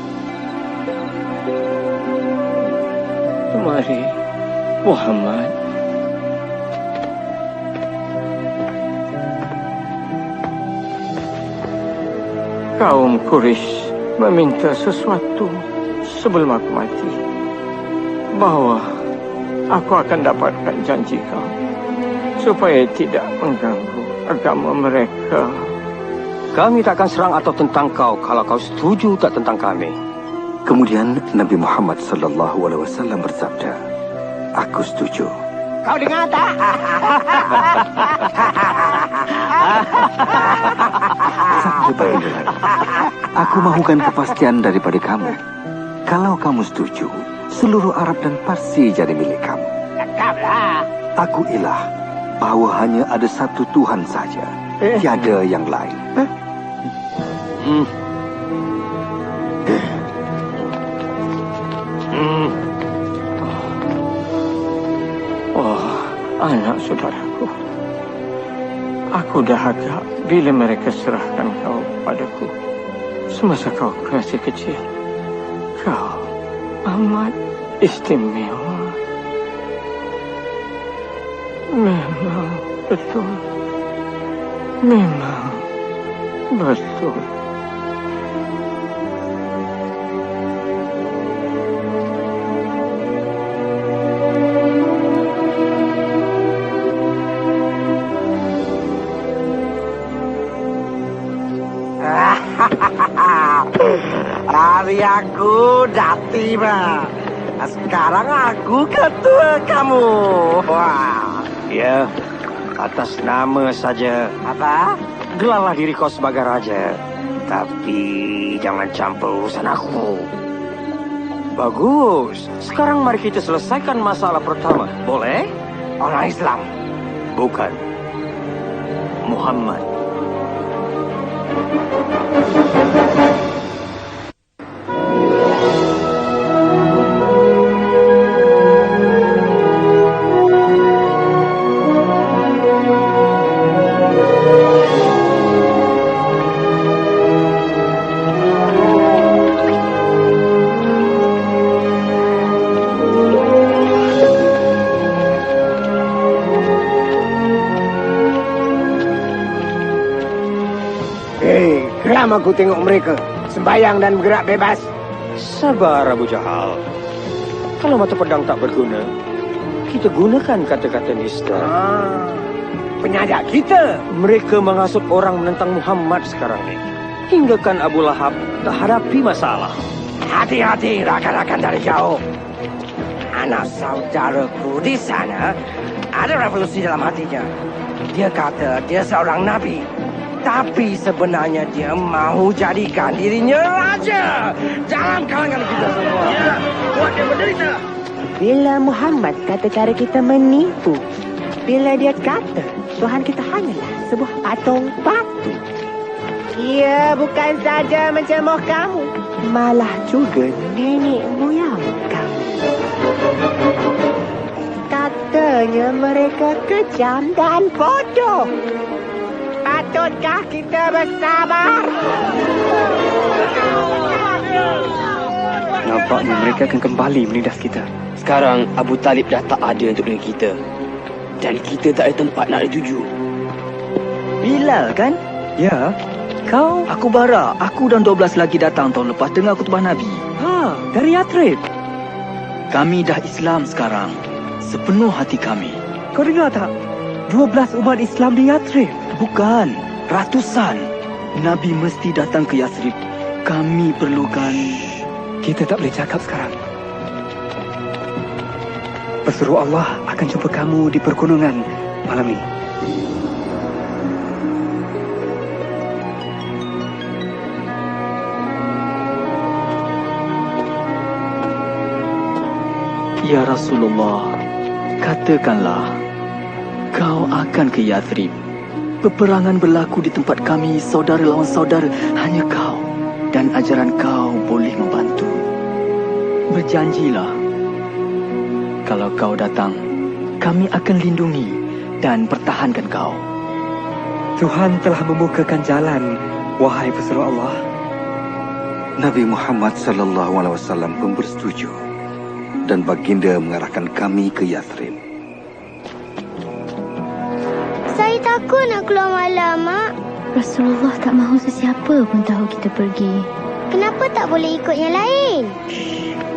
Mari, Muhammad. Kaum Quraisy meminta sesuatu sebelum aku mati. Bahawa aku akan dapatkan janji kau supaya tidak mengganggu agama mereka. Kami takkan serang atau tentang kau kalau kau setuju tak tentang kami. Kemudian Nabi Muhammad SAW bersabda, "Aku setuju. Kau dengar tak? Sabda Baginda, aku mahukan kepastian daripada kamu. Kalau kamu setuju, seluruh Arab dan Parsi jadi milik kamu. Tetaplah. Aku ilah bahawa hanya ada satu Tuhan saja, tiada yang lain. Oh, anak saudaraku. Aku dahaga bila mereka serahkan kau padaku semasa kau masih kecil. Kau amat istimewa. Memang betul. Memang betul. Hari aku dah tiba. Sekarang aku ketua kamu. Wah. Ya, atas nama saja. Apa? Gelarlah diri kau sebagai raja. Tapi jangan campur urusan aku. Bagus. Sekarang mari kita selesaikan masalah pertama. Boleh? Orang Islam. Bukan. Muhammad. Geram aku tengok mereka sembayang dan bergerak bebas. Sabar Abu Jahal. Kalau mata pedang tak berguna, kita gunakan kata-kata nista. Penyajak kita. Mereka menghasut orang menentang Muhammad sekarang ni. Hinggakan Abu Lahab tak hadapi masalah. Hati-hati rakan-rakan dari jauh. Anak saudaraku di sana ada revolusi dalam hatinya. Dia kata dia seorang nabi. Tapi sebenarnya dia mahu jadikan dirinya raja dalam kalangan kita semua. Ya, buat dia menderita. Bila Muhammad kata cara kita menipu, bila dia kata Tuhan kita hanyalah sebuah patung batu, ia bukan saja mencemoh kamu, malah juga nenek moyang kamu. Katanya mereka kejam dan bodoh. Patutkah kita bersabar? Nampaknya mereka akan kembali menindas kita. Sekarang Abu Talib dah tak ada untuk dengan kita. Dan kita tak ada tempat nak dituju. Bilal kan? Ya. Kau? Aku Bara. Aku dan 12 lagi datang tahun lepas dengar khutbah Nabi. Ha, dari Yathrib. Kami dah Islam sekarang. Sepenuh hati kami. Kau dengar tak? 12 umat Islam di Yathrib. Bukan, ratusan. Nabi mesti datang ke Yathrib. Kami perlukan... Kita tak boleh cakap sekarang. Pesuruh Allah akan jumpa kamu di pergunungan malam ni. Ya Rasulullah, katakanlah, kau akan ke Yathrib. Peperangan berlaku di tempat kami, saudara lawan saudara, hanya kau dan ajaran kau boleh membantu. Berjanjilah, kalau kau datang, kami akan lindungi dan pertahankan kau. Tuhan telah membukakan jalan, wahai pesuruh Allah. Nabi Muhammad SAW pun bersetuju dan baginda mengarahkan kami ke Yathrib. Saya takut nak keluar malam, Mak. Rasulullah tak mahu sesiapa pun tahu kita pergi. Kenapa tak boleh ikut yang lain?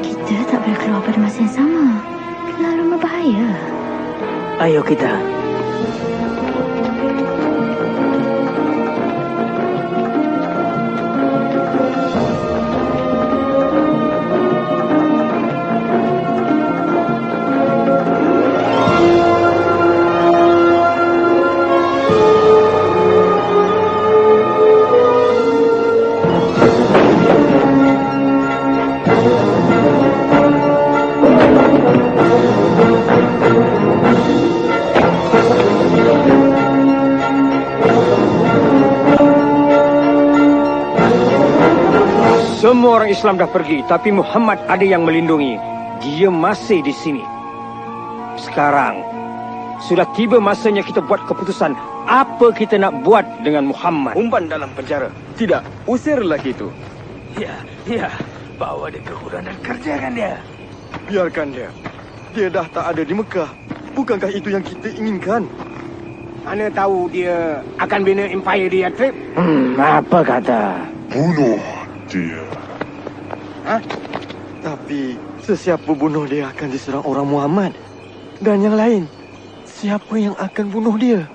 Kita tak boleh keluar pada masa yang sama. Larang berbahaya. Ayo kita. Semua orang Islam dah pergi, tapi Muhammad ada yang melindungi. Dia masih di sini. Sekarang, sudah tiba masanya kita buat keputusan apa kita nak buat dengan Muhammad. Umpan dalam penjara. Tidak, usir lelaki itu. Ya, bawa dia ke hutan dan kerjakan dia. Biarkan dia. Dia dah tak ada di Mekah. Bukankah itu yang kita inginkan? Mana tahu dia akan bina empire dia, Trip? Apa kata? Bunuh dia. Hah? Tapi sesiapa bunuh dia akan diserang orang Muhammad. Dan yang lain, siapa yang akan bunuh dia?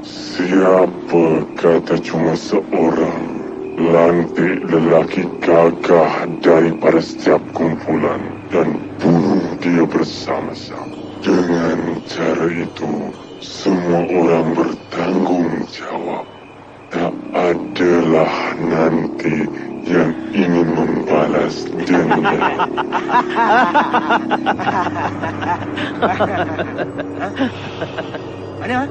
Siapa kata cuma seorang lantik lelaki gagah daripada setiap kumpulan dan bunuh dia bersama-sama. Dengan cara itu, semua orang bertanggung jawab. Tak adalah nanti yang ingin membalas dendam. Mana?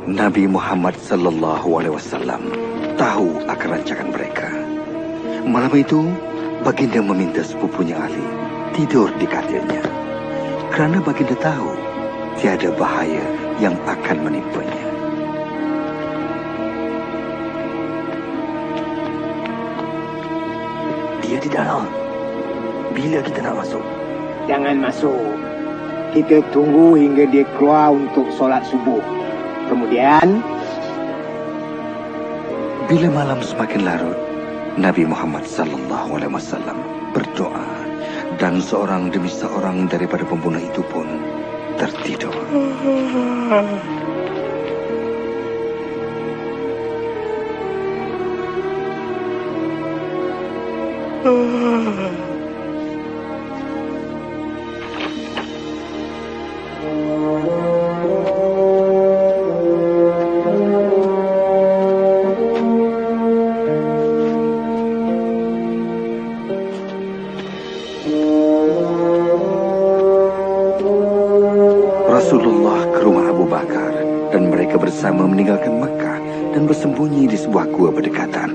Nabi Muhammad sallallahu alaihi wasallam tahu akan rancangan mereka. Malam itu, baginda meminta sepupunya Ali tidur di katilnya. Kerana baginda tahu tiada bahaya yang akan menimpanya. Dia di dalam. Bila kita nak masuk? Jangan masuk. Kita tunggu hingga dia keluar untuk solat subuh. Kemudian, bila malam semakin larut, Nabi Muhammad sallallahu alaihi wasallam berdoa dan seorang demi seorang daripada pembunuh itu pun tertidur. Rasulullah ke rumah Abu Bakar dan mereka bersama meninggalkan Mekah dan bersembunyi di sebuah gua berdekatan.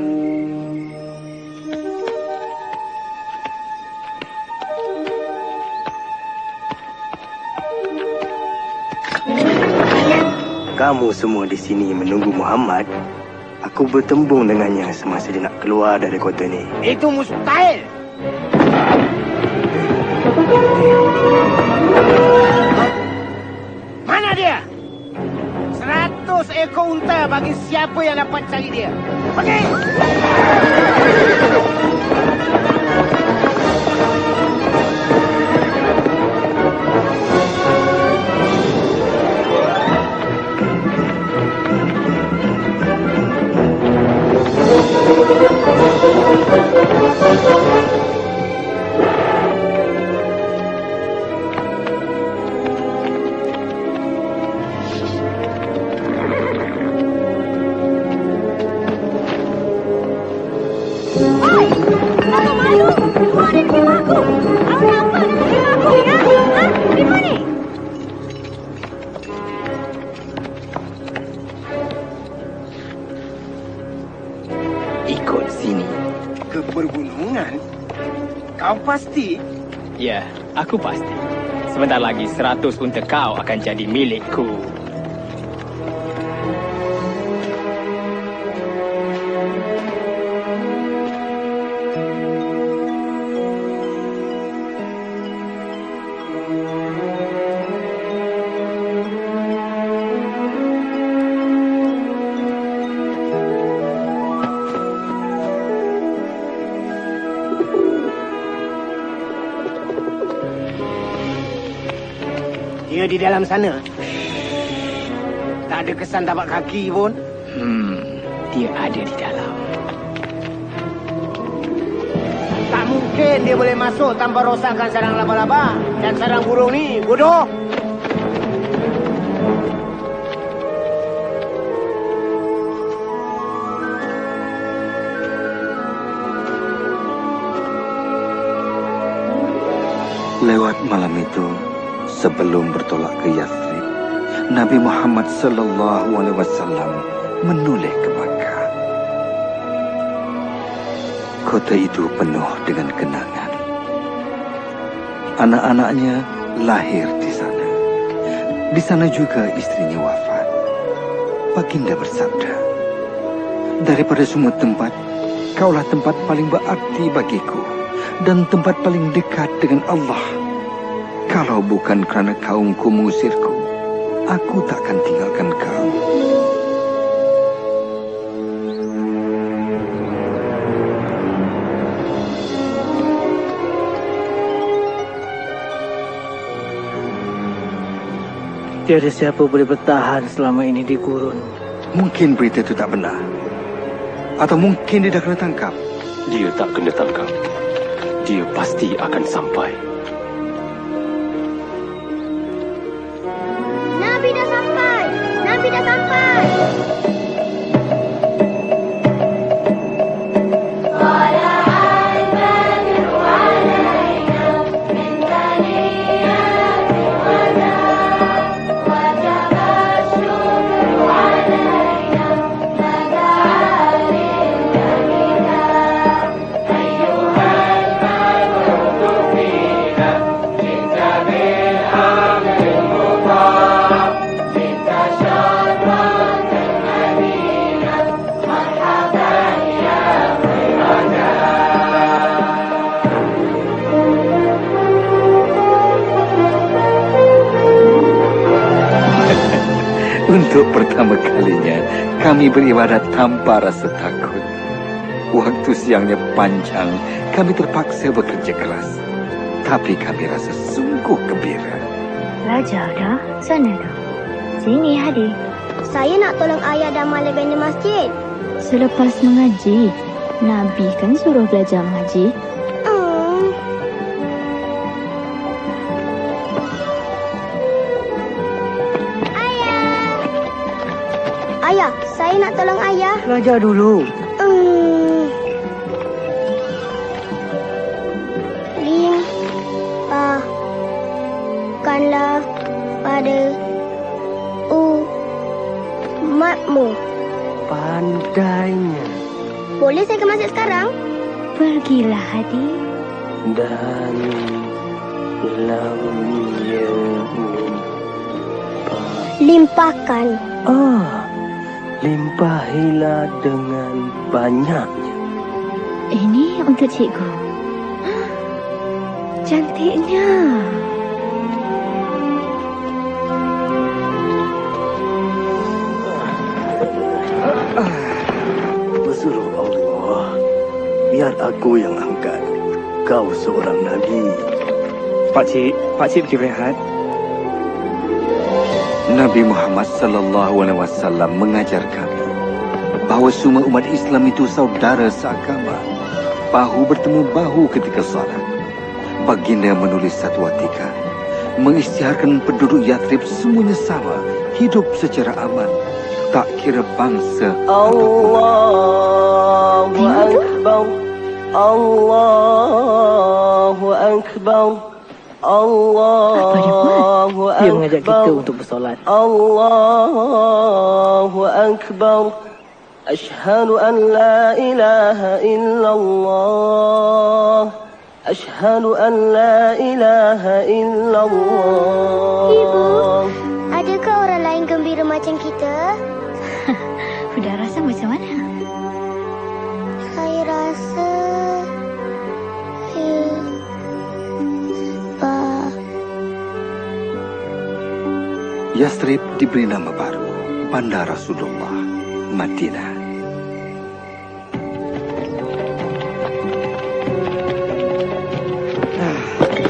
Kamu semua di sini menunggu Muhammad. Aku bertembung dengannya semasa dia nak keluar dari kota ni. itu mustahil. Mana dia? 100 ekor unta bagi siapa yang dapat cari dia. Pergi! Ikut sini. Ke perbunungan? Kau pasti? Ya, aku pasti. Sebentar lagi 100 unta kau akan jadi milikku. Dia di dalam sana. Tak ada kesan tapak kaki pun. Dia ada di dalam. Tak mungkin dia boleh masuk tanpa rosakkan sarang laba-laba dan sarang burung ni. Bodoh! Lewat malam itu, sebelum bertolak ke Yathrib, Nabi Muhammad sallallahu alaihi wasallam menoleh ke Makkah. Kota itu penuh dengan kenangan. Anak-anaknya lahir di sana. Di sana juga istrinya wafat. Baginda bersabda, daripada semua tempat, kaulah tempat paling berarti bagiku dan tempat paling dekat dengan Allah. Kalau bukan kerana kaumku mengusirku, aku takkan tinggalkan kau. Tiada siapa boleh bertahan selama ini di gurun. Mungkin berita itu tak benar. Atau mungkin dia dah kena tangkap. Dia tak kena tangkap. Dia pasti akan sampai. Nabi dah sampai! Nabi dah sampai! Untuk pertama kalinya, kami beribadat tanpa rasa takut. Waktu siangnya panjang, kami terpaksa bekerja keras. Tapi kami rasa sungguh gembira. Belajar dah? Sana dah. Sini, Hadi. Saya nak tolong ayah dan Malik bina masjid. Selepas mengaji, Nabi kan suruh belajar mengaji. Ayah, saya nak tolong ayah. Belajar dulu. Limpahkanlah pada umatmu. Pandainya. Boleh saya ke masjid sekarang? Pergilah, Hadi. Dan lamnya limpahkan. Limpahilah dengan banyaknya. Ini untuk cikgu. Cantiknya. Bersuruh Allah, biar aku yang angkat. Kau seorang Nabi. Pakcik pergi berehat. Nabi Muhammad sallallahu alaihi wasallam mengajar kami bahawa semua umat Islam itu saudara seagama, bahu bertemu bahu ketika salat. Baginda menulis satu watikan, mengisytiharkan penduduk Yathrib semuanya sama, hidup secara aman, tak kira bangsa. Allahu Akbar, Allahu Akbar. Allahu Akbar. Dia mengajak kita untuk bersolat. Allahu Akbar. Ashhadu an la ilaha illallah. Ashhadu an la ilaha illallah. Ibu, adakah orang lain gembira macam kita? Sudah rasa macam mana? Saya rasa Yathrib diberi nama baru, Bandar Rasulullah, Madinah.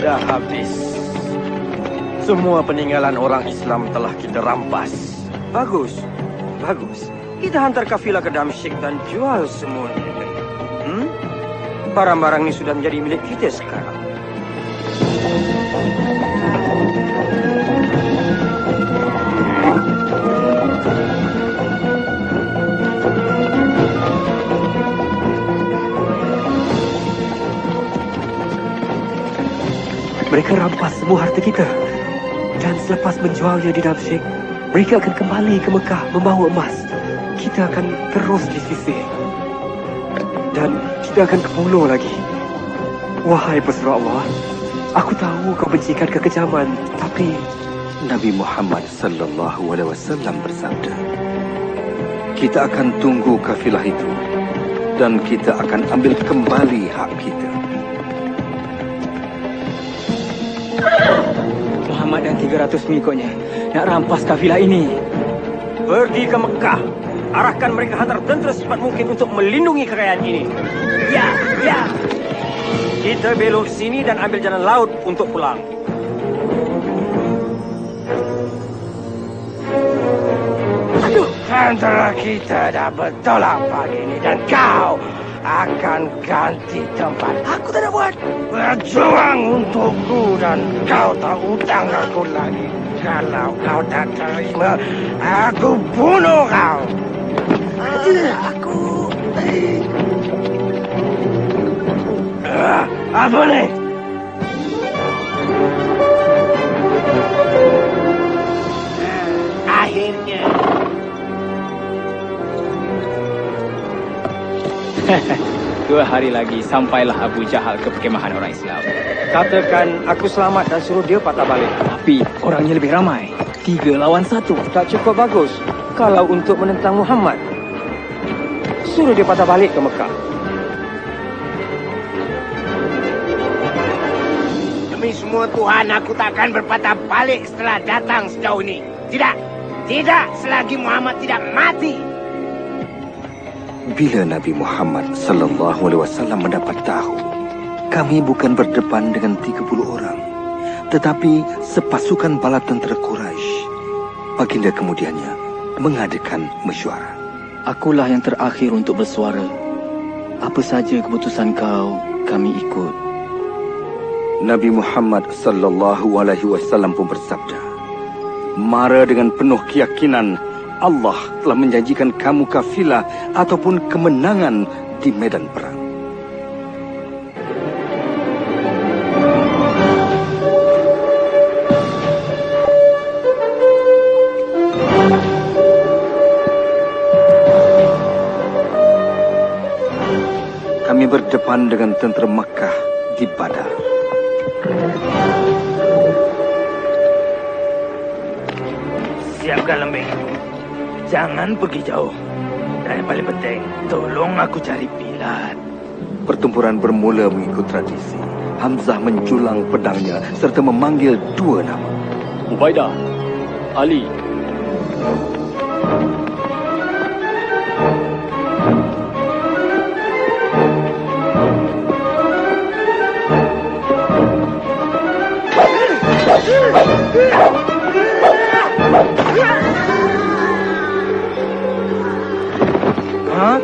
Dah habis. Semua peninggalan orang Islam telah kita rampas. Bagus. Kita hantar kafilah ke Damsyik dan jual semuanya. Barang-barang ini sudah menjadi milik kita sekarang. Mereka rampas semua harta kita. Dan selepas menjualnya di Damsyik, mereka akan kembali ke Mekah membawa emas. Kita akan terus disisih. dan tidak akan kebunuh lagi. Wahai pesuruh Allah, aku tahu kau bencikan kekejaman, tapi Nabi Muhammad sallallahu alaihi wasallam bersabda, kita akan tunggu kafilah itu dan kita akan ambil kembali hak kita. Muhammad dan 300 pengikutnya nak rampas kafilah ini. Pergi ke Mekah. Arahkan mereka hantar tentera secepat mungkin untuk melindungi kekayaan ini. Ya, ya. Kita belok sini dan ambil jalan laut untuk pulang. Tentera kita dah bertolak pagi ini dan kau akan ganti tempat. Aku tak nak buat. Berjuang untukku dan kau tak hutang aku lagi. Kalau kau tak terima, aku bunuh kau. Aku... apa ni? Akhirnya. 2 hari lagi sampailah Abu Jahal ke perkemahan orang Islam. Katakan aku selamat dan suruh dia patah balik. Tapi orangnya lebih ramai. 3 lawan 1. Tak cukup bagus kalau untuk menentang Muhammad. Suruh dia patah balik ke Mekah. Demi semua Tuhan, aku takkan berpatah balik setelah datang sejauh ini. Tidak. Tidak selagi Muhammad tidak mati. Bila Nabi Muhammad sallallahu alaihi wasallam mendapat tahu, kami bukan berdepan dengan 30 orang, tetapi sepasukan bala tentera Quraisy. Baginda kemudiannya mengadakan mesyuarat. Akulah yang terakhir untuk bersuara. Apa saja keputusan kau, kami ikut. Nabi Muhammad sallallahu alaihi wasallam pun bersabda, mara dengan penuh keyakinan Allah telah menjanjikan kamu kafilah ataupun kemenangan di medan perang. Kami berdepan dengan tentera Makkah di Badar. Siapkan lembing. Jangan pergi jauh. Dan yang paling penting, tolong aku cari Bilal. Pertempuran bermula mengikut tradisi. Hamzah menjulang pedangnya serta memanggil 2 nama. Ubaidah, Ali. Hah?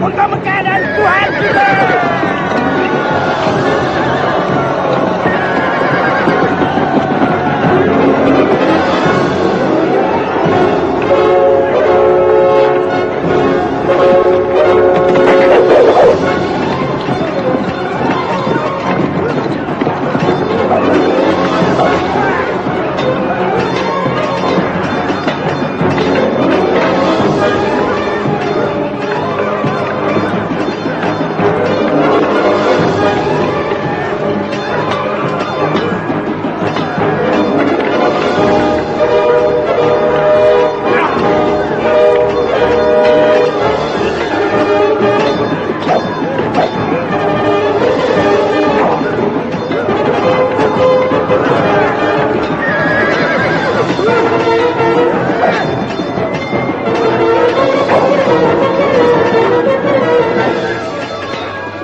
Untuk Mekah dan Tuhan kita.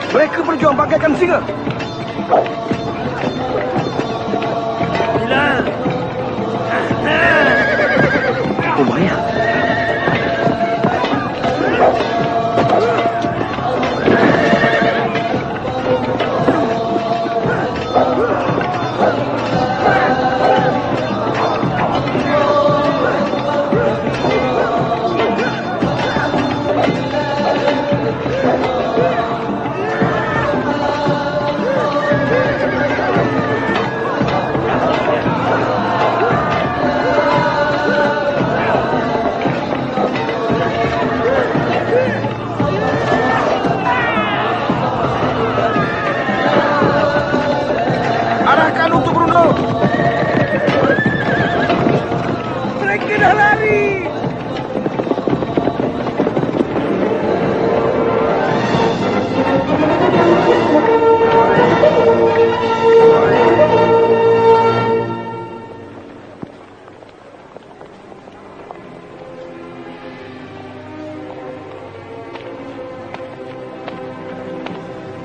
Mereka berjuang bagaikan singa. Bilal. Umayyah.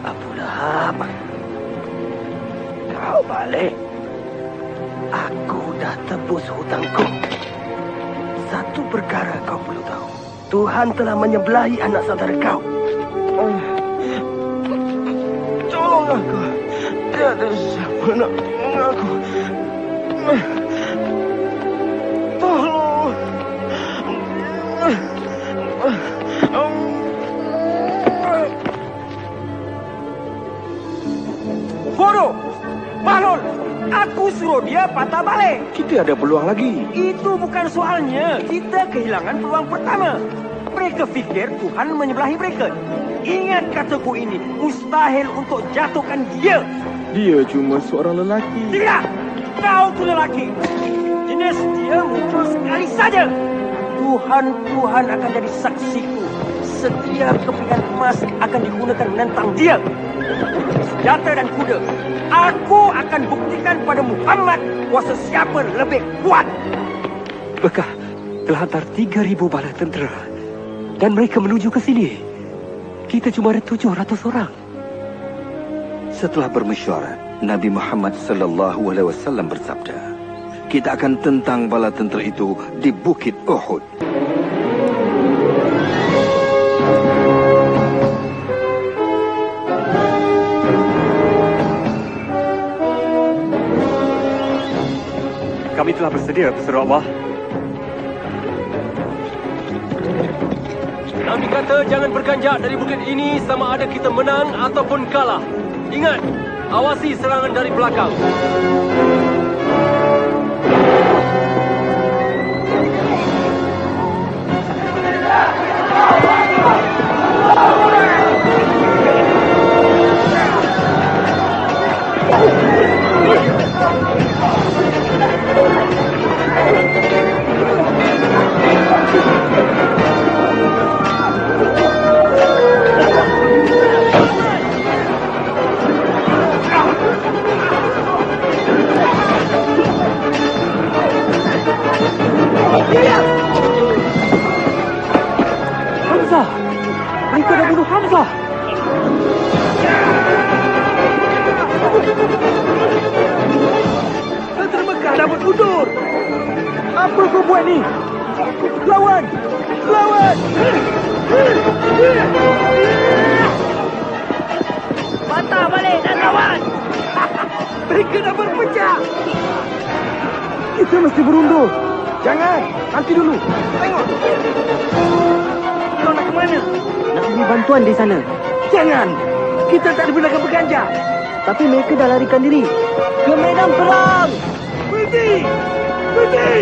Abu Lahab, kau balik. Aku dah tebus hutangku. Satu perkara kau perlu tahu. Tuhan telah menyebelahi anak saudara kau. Tolong aku. Tiada siapa nak tolong aku. Tolong. Bodoh! Bahlul! Aku suruh dia patah balik. Kita ada peluang lagi. Itu bukan soalnya. Kita kehilangan peluang pertama. Mereka fikir Tuhan menyebelahi mereka. Ingat kataku ini, mustahil untuk jatuhkan dia. Dia cuma seorang lelaki. Tidak! Kau tu lelaki. Jenis dia muncul sekali saja. Tuhan akan jadi saksiku. Setiap kepingan emas akan digunakan menentang dia. Senjata dan kuda. Aku akan buktikan pada Muhammad kuasa siapa lebih kuat. Bekah telah hantar 3,000 bala tentera. Dan mereka menuju ke sini. Kita cuma ada 700 orang. Setelah bermesyuarat, Nabi Muhammad SAW bersabda, kita akan tentang bala tentera itu di Bukit Uhud. Kami telah bersedia, Pesuruh Allah. Nabi kata jangan berganjak dari bukit ini sama ada kita menang ataupun kalah. Ingat, awasi serangan dari belakang. Hamzah! Mereka dah bunuh Hamzah! Tentera Mekah dapat mundur. Apa kau buat ni? Lawan! Lawan! Patah balik dan lawan! Mereka dah berpecah! Kita mesti berundur. Jangan, nanti dulu. Tengok. Kau nak ke mana? Nak beri bantuan di sana. Jangan! Kita tak dibenarkan berganjak. Tapi mereka dah larikan diri. Ke medan perang! Pergi! Pergi!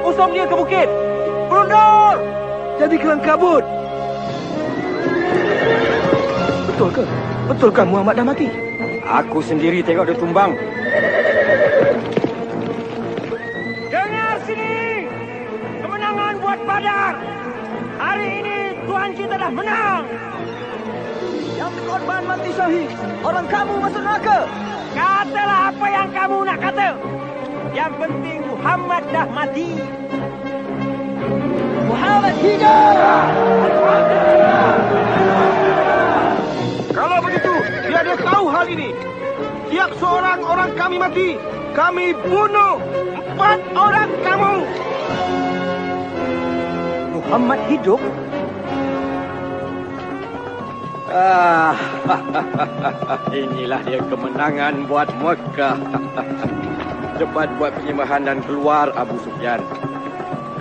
Usung dia ke bukit. Berundur. Jadi kelang kabut. Betul ke? Betulkah Muhammad dah mati? Aku sendiri tengok dia tumbang. Dengar sini. Kemenangan buat Badar. Hari ini Tuhan kita dah menang. Yang berkorban mati syahid. Orang kamu masuk neraka. Katalah apa yang kamu nak kata. Yang penting Muhammad dah mati. Muhammad hidup! Kalau begitu, biar dia tahu hal ini. Tiap seorang orang kami mati, kami bunuh 4 orang kamu. Muhammad hidup? Inilah dia kemenangan buat Mekah. Cepat buat penyembahan dan keluar, Abu Sufyan.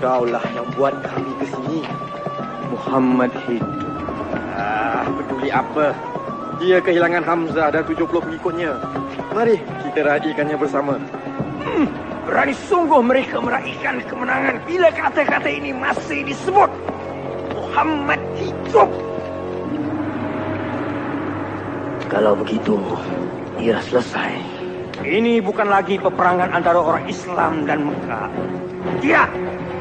Kaulah yang buat kami ke sini. Muhammad hidup. Peduli apa? Dia kehilangan Hamzah dan 70 pengikutnya. Mari kita raikannya bersama. Berani sungguh mereka meraihkan kemenangan bila kata-kata ini masih disebut. Muhammad hidup. Kalau begitu, ia selesai. Ini bukan lagi peperangan antara orang Islam dan Mekah. Tidak.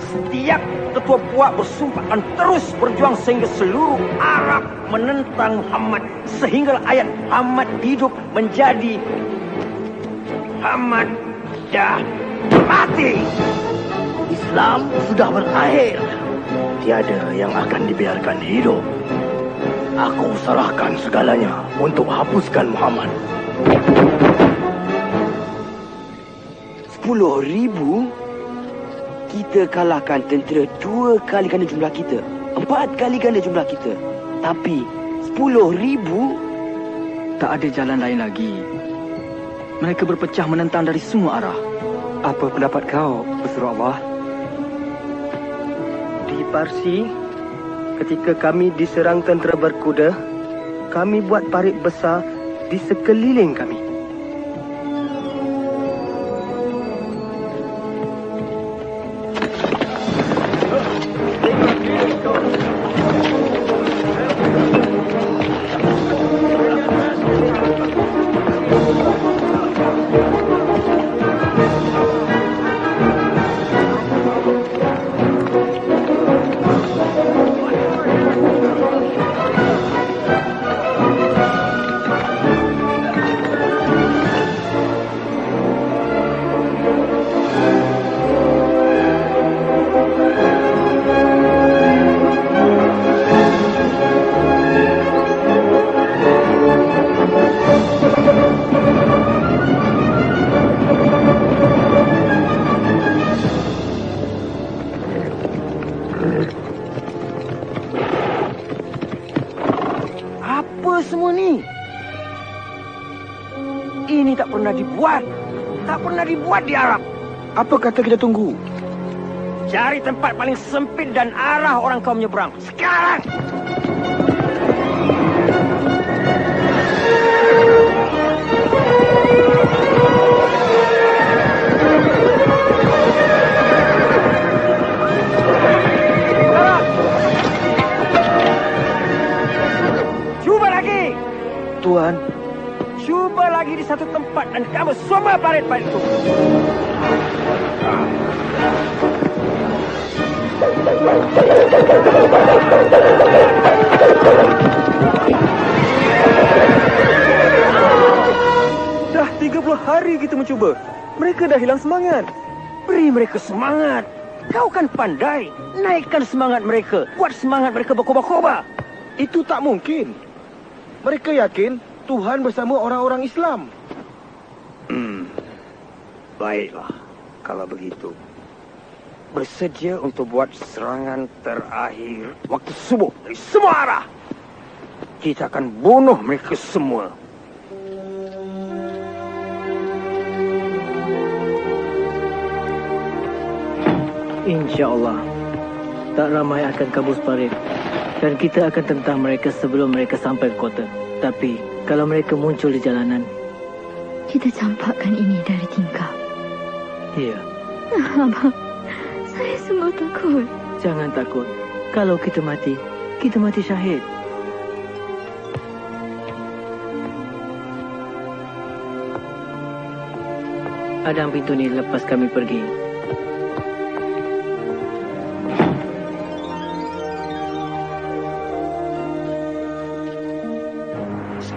Setiap ketua puak bersumpah akan terus berjuang sehingga seluruh Arab menentang Muhammad. Sehingga ayat Muhammad hidup menjadi Muhammad dah mati. Islam sudah berakhir. Tiada yang akan dibiarkan hidup. Aku serahkan segalanya untuk hapuskan Muhammad. 10,000? Kita kalahkan tentera 2 kali ganda jumlah kita. 4 kali ganda jumlah kita. Tapi 10,000? Tak ada jalan lain lagi. Mereka berpecah menentang dari semua arah. Apa pendapat kau, pesuruh Allah? Di Parsi, ketika kami diserang tentera berkuda, kami buat parit besar di sekeliling kami. Tak pernah dibuat di Arab. Apa kata kita tunggu? Cari tempat paling sempit dan arah orang kau menyeberang. Sekarang! Cuba lagi! Tuan. Cuba lagi di satu tempat dan kamu semua parit-parit itu. Dah 30 hari kita mencuba. Mereka dah hilang semangat. Beri mereka semangat. Kau kan pandai. Naikkan semangat mereka. Buat semangat mereka berkobar-kobar. Itu tak mungkin. Mereka yakin Tuhan bersama orang-orang Islam. Baiklah, kalau begitu. Bersedia untuk buat serangan terakhir waktu subuh dari semua arah. Kita akan bunuh mereka semua. InsyaAllah, tak ramai akan kabus parit. Dan kita akan tentang mereka sebelum mereka sampai ke kota. Tapi, kalau mereka muncul di jalanan, kita campakkan ini dari tingkap. Ya. Abang, saya sungguh takut. Jangan takut. Kalau kita mati syahid. Hadang pintu ni lepas kami pergi.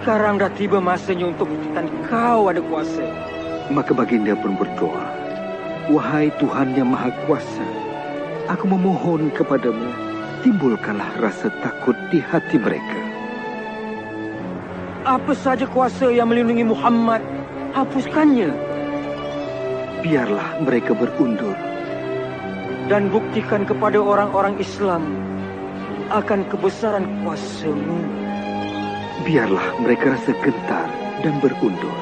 Sekarang dah tiba masanya untuk buktikan kau ada kuasa. Maka baginda pun berdoa, wahai Tuhan yang Maha Kuasa, aku memohon kepadamu, timbulkanlah rasa takut di hati mereka. Apa saja kuasa yang melindungi Muhammad, hapuskannya. Biarlah mereka berundur. dan buktikan kepada orang-orang Islam akan kebesaran kuasa-Mu. Biarlah mereka rasa gentar dan berundur.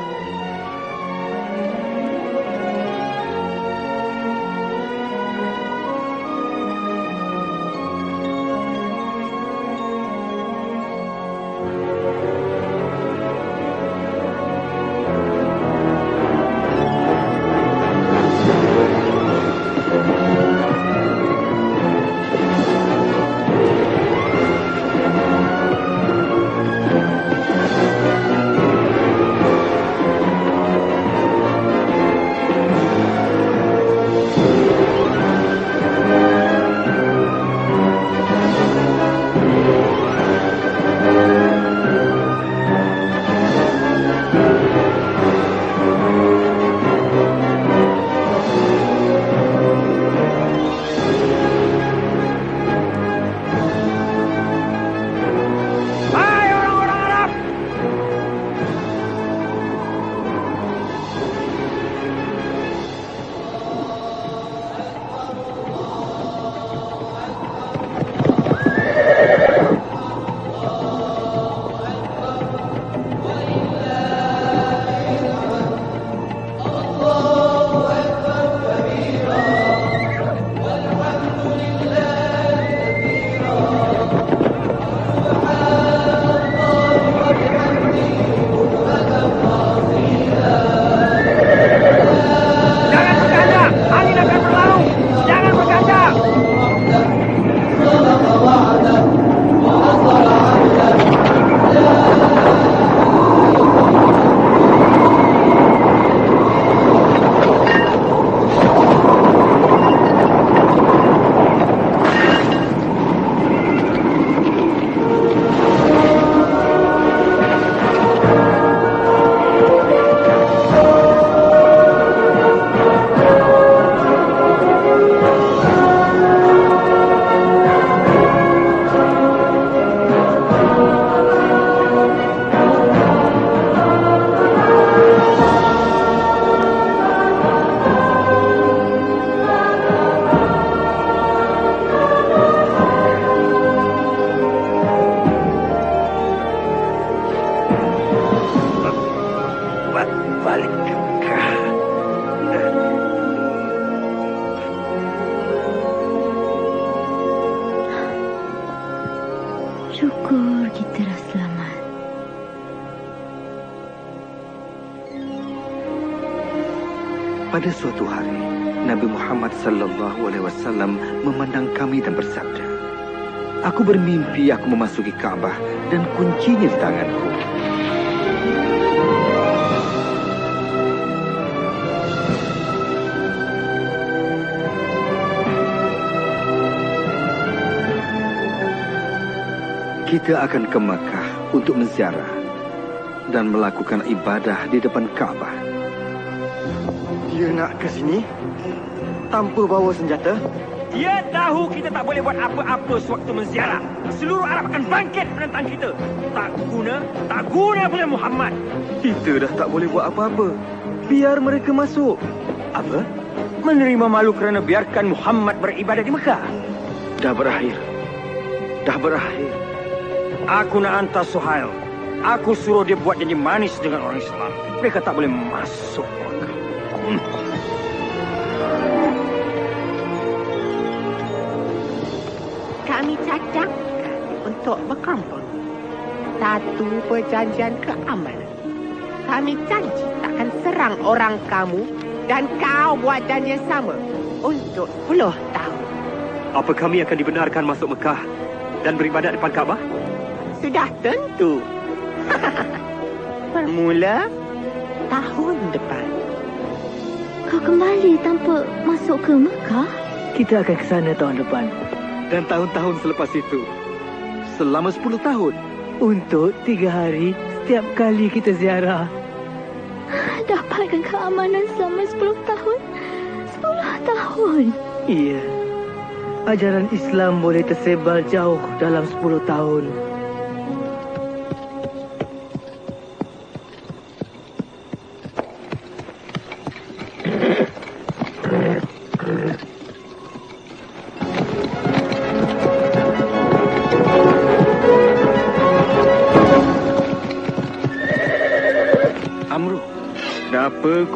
Syukur kita dah selamat. Pada suatu hari, Nabi Muhammad SAW memandang kami dan bersabda, "Aku bermimpi aku memasuki Kaabah dan kuncinya di tanganku. Kita akan ke Mekah untuk menziarah dan melakukan ibadah di depan Kaabah." Dia nak ke sini tanpa bawa senjata? Dia tahu kita tak boleh buat apa-apa sewaktu menziarah. Seluruh Arab akan bangkit menentang kita. Tak guna pula Muhammad. Kita dah tak boleh buat apa-apa. Biar mereka masuk. Apa? Menerima malu kerana biarkan Muhammad beribadah di Mekah? Dah berakhir. Aku nak hantar Suhail. Aku suruh dia buat janji manis dengan orang Islam. Mereka tak boleh masuk Mekah. Kami cadang untuk berkumpul. Satu perjanjian keamanan. Kami janji takkan serang orang kamu dan kau buat janji yang sama untuk 10 tahun. Apa kami akan dibenarkan masuk Mekah dan beribadat depan Kaabah? Sudah tentu. Bermula tahun depan. Kau kembali tanpa masuk ke Mekah? Kita akan ke sana tahun depan. Dan tahun-tahun selepas itu, selama 10 tahun. Untuk 3 hari setiap kali kita ziarah. Dapatkan keamanan selama 10 tahun. 10 tahun. Iya. Ajaran Islam boleh tersebar jauh dalam 10 tahun.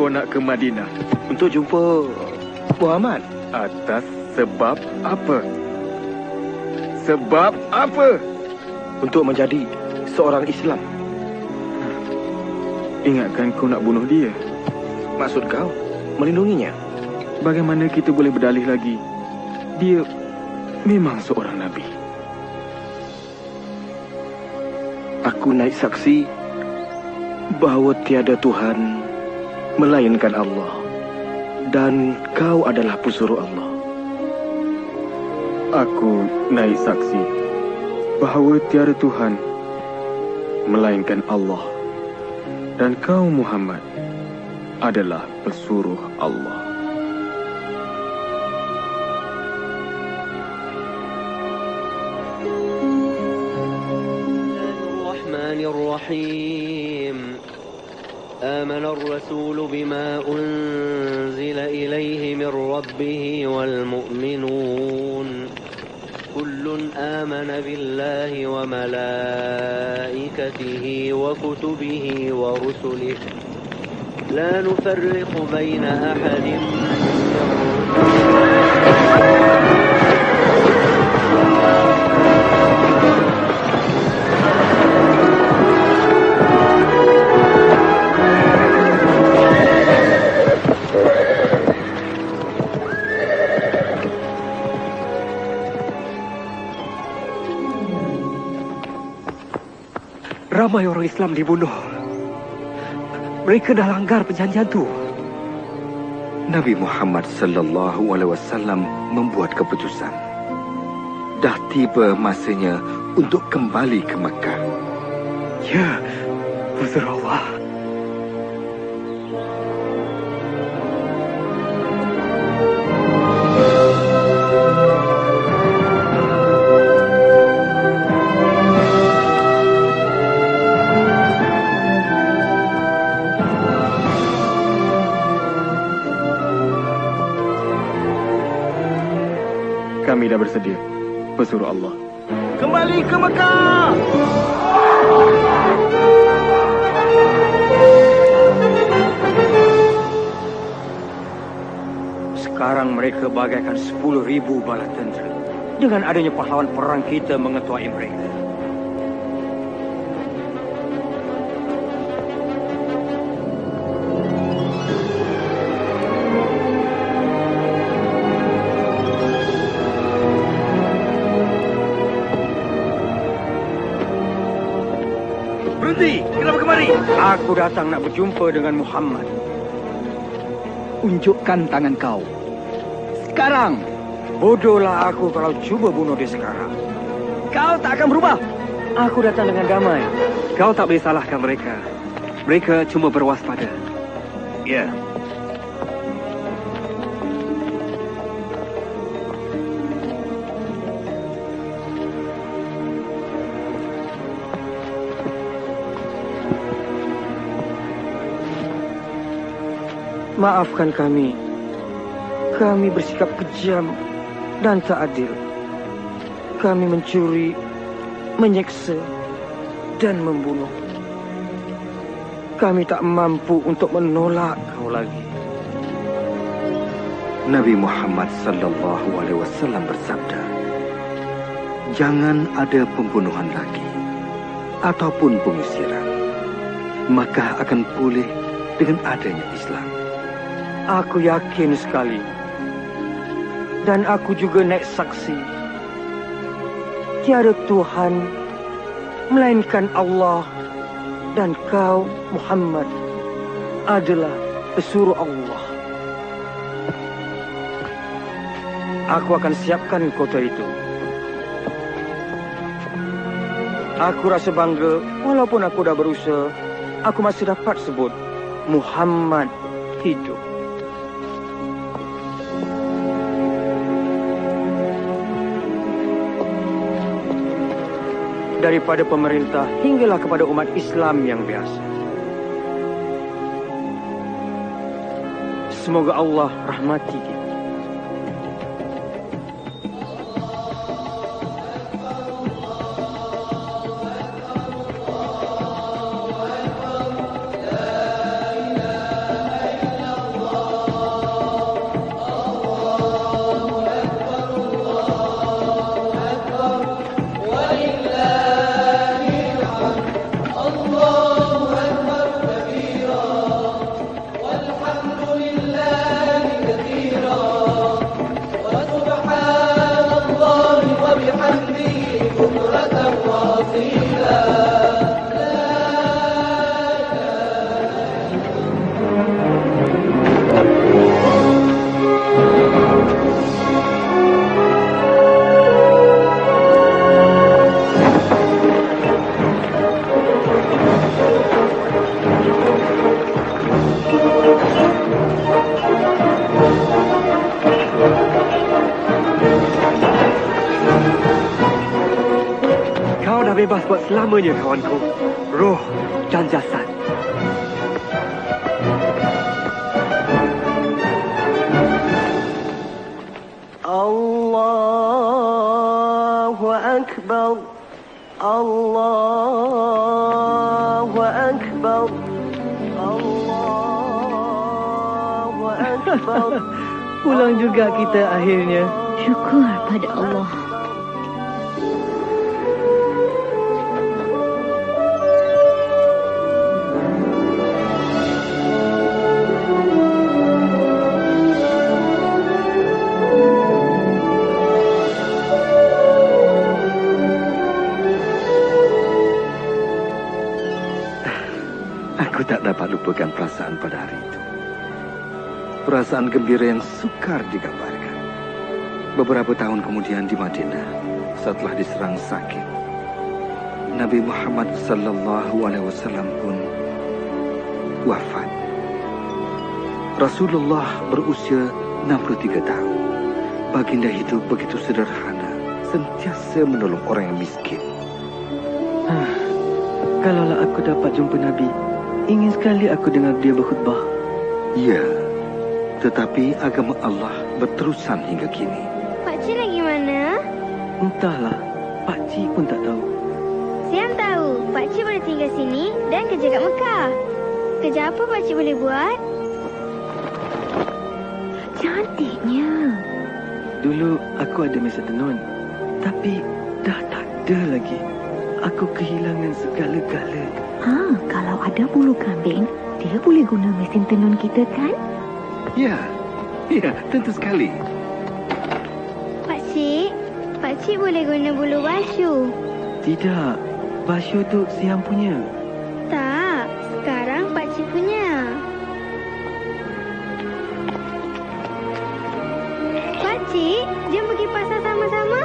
kau nak ke Madinah? Untuk jumpa Muhammad. Atas sebab apa? Sebab apa? Untuk menjadi seorang Islam. Ingatkan kau nak bunuh dia. Maksud kau melindunginya? Bagaimana kita boleh berdalih lagi? Dia memang seorang Nabi. Aku naik saksi bahawa tiada Tuhan melainkan Allah. Dan kau adalah pesuruh Allah. Aku naik saksi bahawa tiada Tuhan melainkan Allah. Dan kau Muhammad adalah pesuruh Allah. Bismillahirrahmanirrahim. آمن الرسول بما أنزل إليه من ربه والمؤمنون كل آمن بالله وملائكته وكتبه ورسله لا نفرق بين أحد من Ramai orang Islam dibunuh. Mereka dah langgar perjanjian tu. Nabi Muhammad sallallahu alaihi wasallam membuat keputusan. Dah tiba masanya untuk kembali ke Makkah. Ya, Rasul Allah. Kami dah bersedia, pesuruh Allah. Kembali ke Mekah! Sekarang mereka bagaikan 10,000 bala tentera. Dengan adanya pahlawan perang kita mengetuai mereka. Berhenti! Kenapa kemari? Aku datang nak berjumpa dengan Muhammad. Unjukkan tangan kau. Sekarang! Bodohlah aku kalau cuba bunuh dia sekarang. Kau tak akan berubah. Aku datang dengan damai. Kau tak boleh salahkan mereka. Mereka cuma berwaspada. Ya. Maafkan kami. Kami bersikap kejam dan tak adil. Kami mencuri, menyeksa, dan membunuh. Kami tak mampu untuk menolak kau lagi. Nabi Muhammad sallallahu alaihi wasallam bersabda, jangan ada pembunuhan lagi ataupun pengusiran, maka akan pulih dengan adanya Islam. Aku yakin sekali. Dan aku juga naik saksi. Tiada Tuhan melainkan Allah. Dan kau, Muhammad, adalah pesuruh Allah. Aku akan siapkan kota itu. Aku rasa bangga, walaupun aku dah berusaha, aku masih dapat sebut Muhammad hidup. Daripada pemerintah hinggalah kepada umat Islam yang biasa. Semoga Allah rahmati kita. bebas buat selamanya, kawanku. Roh dan jasad. Allahu Akbar. Allahu Akbar. Allahu Akbar. Pulang juga kita akhirnya. Syukur pada Allah. Aku tak dapat lupakan perasaan pada hari itu. Perasaan gembira yang sukar digambarkan. Beberapa tahun kemudian di Madinah, setelah diserang sakit, Nabi Muhammad SAW pun wafat. Rasulullah berusia 63 tahun. Baginda hidup begitu sederhana, sentiasa menolong orang yang miskin. Kalaulah aku dapat jumpa Nabi, ingin sekali aku dengar dia berkhutbah. Ya, tetapi agama Allah berterusan hingga kini. Pakcik lagi mana? Entahlah, Pakcik pun tak tahu. Siam tahu, Pakcik boleh tinggal sini dan kerja kat Mekah. Kerja apa Pakcik boleh buat? Cantiknya. Dulu aku ada mesin tenun, tapi dah tak ada lagi. Aku kehilangan segala-gala. Kalau ada bulu kambing, dia boleh guna mesin tenun kita kan? Ya, tentu sekali. Pakcik boleh guna bulu basyu. Tidak, basyu tu Siam punya. Tak, sekarang Pakcik punya. Pakcik, jom pergi pasar sama-sama.